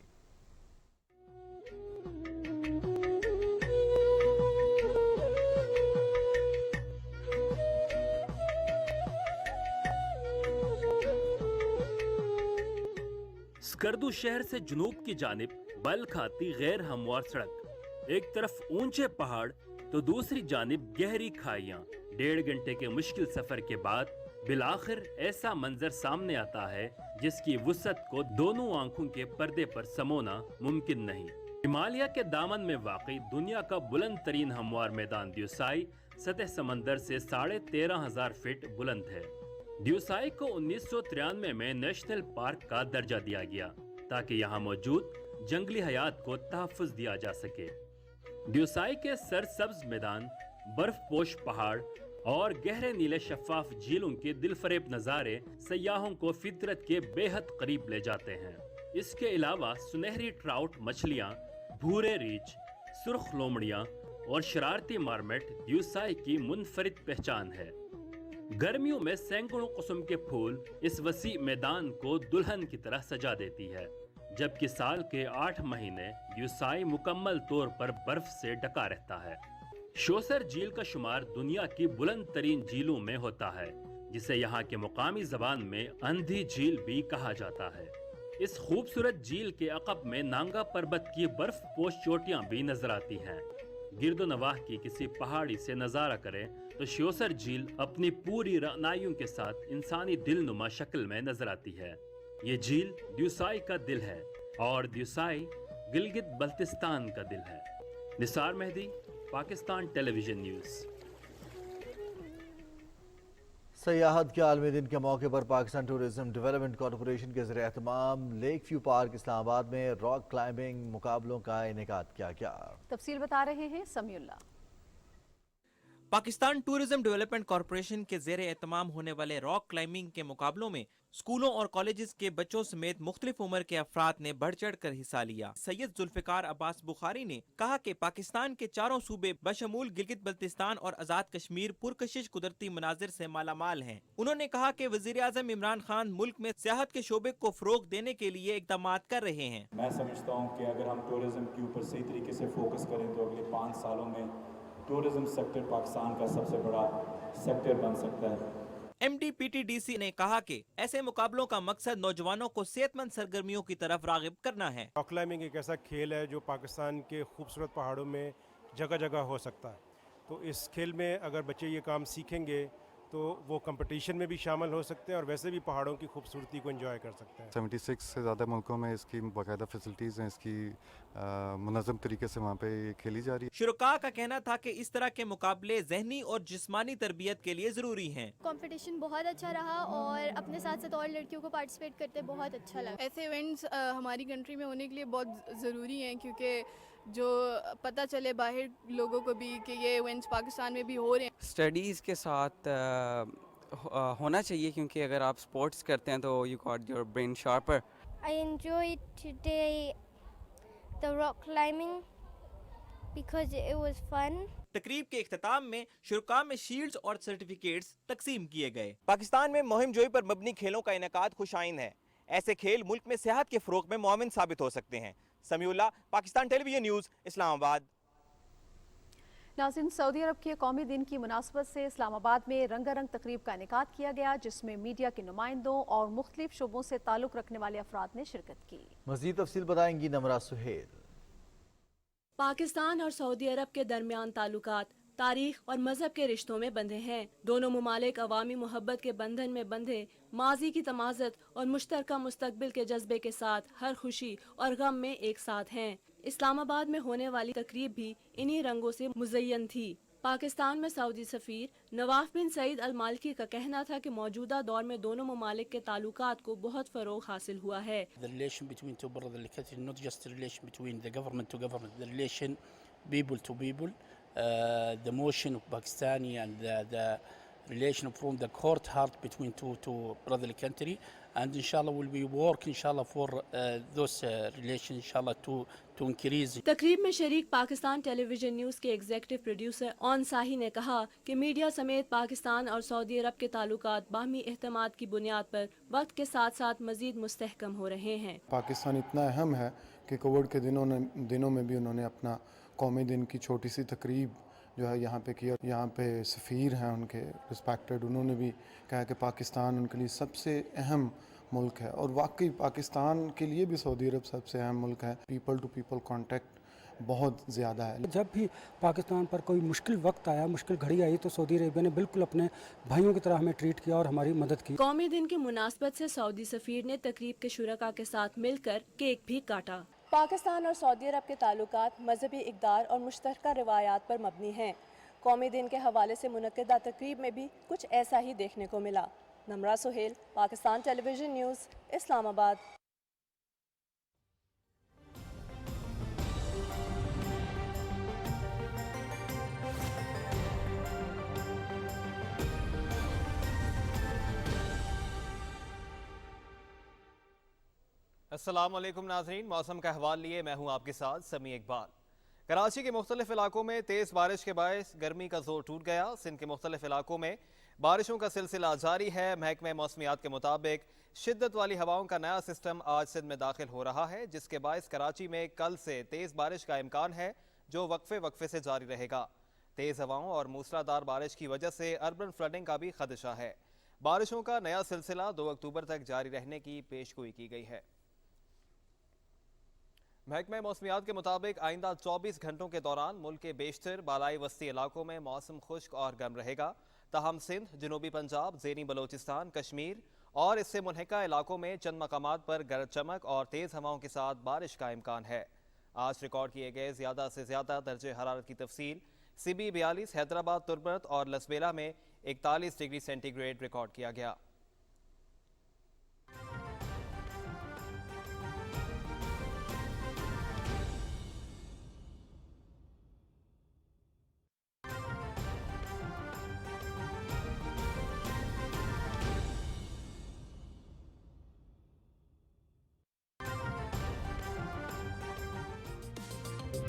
स्कर्दू शहर से जुनूब की जानिब बल खाती गैर हमवार सड़क, एक तरफ ऊंचे पहाड़ तो दूसरी जानिब गहरी खाइयां। 1.5 घंटे के मुश्किल सफर के बाद बिलाखिर ऐसा मंजर सामने आता है जिसकी वुसअत को दोनों आंखों के पर्दे पर समोना मुमकिन नहीं। हिमालय के दामन में वाक़ई दुनिया का बुलंद तरीन हमवार मैदान द्यूसाई सतह समंदर से 13,500 फीट बुलंद है। द्यूसाई को 1993 में नेशनल पार्क का दर्जा दिया गया ताकि यहाँ मौजूद जंगली हयात को तहफ़्फ़ुज़ दिया जा सके। द्यूसाई के सरसब्ज मैदान, बर्फपोश पहाड़ और गहरे नीले शफाफ झीलों के दिलफरेब नज़ारे सयाहों को फितरत के बेहद करीब ले जाते हैं। इसके अलावा सुनहरी ट्राउट मछलियाँ, भूरे रीछ, सुर्ख लोमड़ियाँ और शरारती मार्मेट द्यूसाई की मुनफरिद पहचान है। गर्मियों में सैकड़ों किस्म के फूल इस वसी मैदान को दुल्हन की तरह सजा देती है, जबकि साल के 8 महीने द्यूसाई मुकम्मल तौर पर बर्फ से ढका रहता है। शोसर झील का शुमार दुनिया की बुलंद तरीन झीलों में होता है, जिसे यहाँ के मुकामी जबान में अंधी झील भी कहा जाता है। इस खूबसूरत झील के अकब में नांगा पर्वत की बर्फ पोश चोटियां भी नजर आती हैं। गिरदो नवाह की किसी पहाड़ी से नजारा करें तो श्योसर झील अपनी पूरी रनाइयों के साथ इंसानी दिलनुमा शक्ल में नजर आती है। ये झील द्यूसाई का दिल है और द्यूसाई गिलगित बल्तिस्तान का दिल है। Nisar Mehdi, Pakistan television news. सयाहत के आलमी दिन के मौके पर पाकिस्तान टूरिज्म डेवलपमेंट कॉरपोरेशन के ज़रिए एहतमाम लेक व्यू पार्क इस्लामाबाद में रॉक क्लाइंबिंग मुकाबलों का इनेकाद किया गया। तफसील बता रहे हैं Samiullah. Pakistan tourism development corporation के ज़ेरे एहतमाम होने वाले रॉक क्लाइंबिंग के मुकाबलों में स्कूलों और कॉलेजेस के बच्चों समेत मुख्तलिफ उम्र के अफराद ने बढ़ चढ़ कर हिस्सा लिया। सैयद जुल्फिकार अब्बास बुखारी ने कहा कि पाकिस्तान के चारों सूबे बशमूल गिलगित बल्तिस्तान और आज़ाद कश्मीर पुरकशिश कुदरती मनाजिर से मालामाल हैं। उन्होंने कहा कि वज़ीर आज़म इमरान खान मुल्क में सियाहत के शोबे को फ़रोग देने के लिए इक़दाम कर रहे हैं। मैं समझता हूँ कि अगर हम टूरिज्म के ऊपर सही तरीके से फोकस करें तो अगले 5 सालों में टूरिज्म सेक्टर पाकिस्तान का सबसे बड़ा सेक्टर बन सकता है। MDPTDC ने कहा कि ऐसे मुकाबलों का मकसद नौजवानों को सेहतमंद सरगर्मियों की तरफ राग़िब करना है। रॉक क्लाइंबिंग एक ऐसा खेल है जो पाकिस्तान के खूबसूरत पहाड़ों में जगह जगह हो सकता है। तो इस खेल में अगर बच्चे ये काम सीखेंगे तो वो कंपटीशन में भी शामिल हो सकते हैं और वैसे भी पहाड़ों की खूबसूरती को एंजॉय कर सकते हैं। 76 से ज़्यादा मुल्कों में इसकी बाकायदा फैसिलिटीज़ हैं, इसकी मुनज़्ज़म तरीके से वहाँ पे खेली जा रही है। शुरका का कहना था कि इस तरह के मुकाबले ज़हनी और जिस्मानी तरबियत के लिए ज़रूरी हैं। कंपटीशन बहुत अच्छा रहा और अपने साथ साथ और लड़कियों को पार्टिसिपेट करते बहुत अच्छा लगा। ऐसे इवेंट्स हमारी कंट्री में होने के लिए बहुत ज़रूरी हैं, क्योंकि जो पता चले बाहर लोगों को भी कि ये इवेंट्स पाकिस्तान में भी हो रहे हैं। स्टडीज़ के साथ होना चाहिए, क्योंकि अगर आप स्पोर्ट्स करते हैं तो you got your brain sharper. I enjoyed today the rock climbing because it was fun. तकरीब के इख्तिताम में शुरका में शील्ड्स और सर्टिफिकेट्स तकसीम किए गए। पाकिस्तान में मुहिम जोई पर मबनी खेलों का इनेकाद खुशाइन है। ऐसे खेल मुल्क में सेहत के फ़रोग में मुआविन साबित हो सकते हैं। Samiullah, Pakistan television news, Islamabad. नाज़रीन, सऊदी अरब के कौमी दिन की मुनासबत से इस्लामाबाद में रंगारंग तकरीब का इनेकाद किया गया, जिसमें मीडिया के नुमाइंदों और मुख्तलिफ शोबों से ताल्लुक़ रखने वाले अफराद ने शिरकत की। मज़ीद तफसील बताएंगी नमरा सुहेल। पाकिस्तान और सऊदी अरब के दरमियान ताल्लुकात तारीख और मजहब के रिश्तों में बंधे हैं। दोनों मुमालिक अवामी मोहब्बत के बंधन में बंधे, माजी की तमाज़त और मुश्तरका मुस्तकबिल के जज्बे के साथ हर खुशी और गम में एक साथ हैं। इस्लामाबाद में होने वाली तकरीब भी इन्हीं रंगों से मुज़य्यन थी। पाकिस्तान में सऊदी सफ़ीर नवाफ बिन सईद अल मालिकी का कहना था कि मौजूदा दौर में दोनों ममालिक के ताल्लुकात को बहुत फ़रोग़ हासिल हुआ है। The relation between two brothers in the country, not just the relation between the government to government, the relation people to people, the motion of Pakistani and the relation from the court heart between two brotherly country, and inshallah will be work inshallah for those relations inshallah to increase. तकरीब में शरीक Pakistan television news के executive producer on साही ने कहा कि media समेत पाकिस्तान और Saudi अरब के ताल्लुकात बाहमी एहतमाद की बुनियाद पर वक्त के साथ साथ मजीद मुस्तहकम हो रहे हैं। पाकिस्तान इतना अहम है कि कोविड के दिनों में भी उन्होंने अपना कौमी दिन की छोटी सी तकरीब जो है यहाँ पे किया। यहाँ पे सफ़ीर हैं उनके रिस्पेक्टेड, उन्होंने भी कहा कि पाकिस्तान उनके लिए सबसे अहम मुल्क है और वाकई पाकिस्तान के लिए भी सऊदी अरब सबसे अहम मुल्क है। पीपल टू पीपल कांटेक्ट बहुत ज़्यादा है। जब भी पाकिस्तान पर कोई मुश्किल वक्त आया, मुश्किल घड़ी आई, तो सऊदी अरेबिया ने बिल्कुल अपने भाइयों की तरह हमें ट्रीट किया और हमारी मदद की। कौमी दिन की मुनासबत से सऊदी सफ़ीर ने तकरीब के शुरका के साथ मिलकर केक भी काटा। पाकिस्तान और सऊदी अरब के ताल्लुकात मजहबी इक़दार और मुश्तरका रिवायात पर मबनी हैं। कौमी दिन के हवाले से मुनक्किदा तकरीब में भी कुछ ऐसा ही देखने को मिला। Namra Suhail, Pakistan television news, Islamabad. अस्सलाम वालेकुम नाज़रीन, मौसम का अहवाल लिए मैं हूं आपके साथ समी इकबाल। कराची के मुख्तलिफ इलाकों में तेज़ बारिश के बायस गर्मी का जोर टूट गया। सिंध के मुख्तलिफ इलाकों में बारिशों का सिलसिला जारी है। महकमे मौसमियात के मुताबिक शिद्दत वाली हवाओं का नया सिस्टम आज सिंध में दाखिल हो रहा है, जिसके बायस कराची में कल से तेज़ बारिश का इम्कान है, जो वक्फे से जारी रहेगा। तेज़ हवाओं और मूसलाधार बारिश की वजह से अर्बन फ्लडिंग का भी खदशा है। बारिशों का नया सिलसिला 2 अक्टूबर तक जारी रहने की पेशगोई की गई है। महकमे मौसमियात के मुताबिक आइंदा 24 घंटों के दौरान मुल्क के बेशतर बालाई वस्ती इलाकों में मौसम खुश्क और गर्म रहेगा। ताहम सिंध, जनूबी पंजाब, ज़ेनी बलोचिस्तान, कश्मीर और इससे मुनहका इलाकों में चंद मकामात पर गरज चमक और तेज़ हवाओं के साथ बारिश का इम्कान है। आज रिकॉर्ड किए गए ज़्यादा से ज़्यादा दर्जे हरारत की तफसील सिबी 42, हैदराबाद, तुर्बत और लसबेला में 41 डिग्री सेंटीग्रेड रिकॉर्ड किया गया।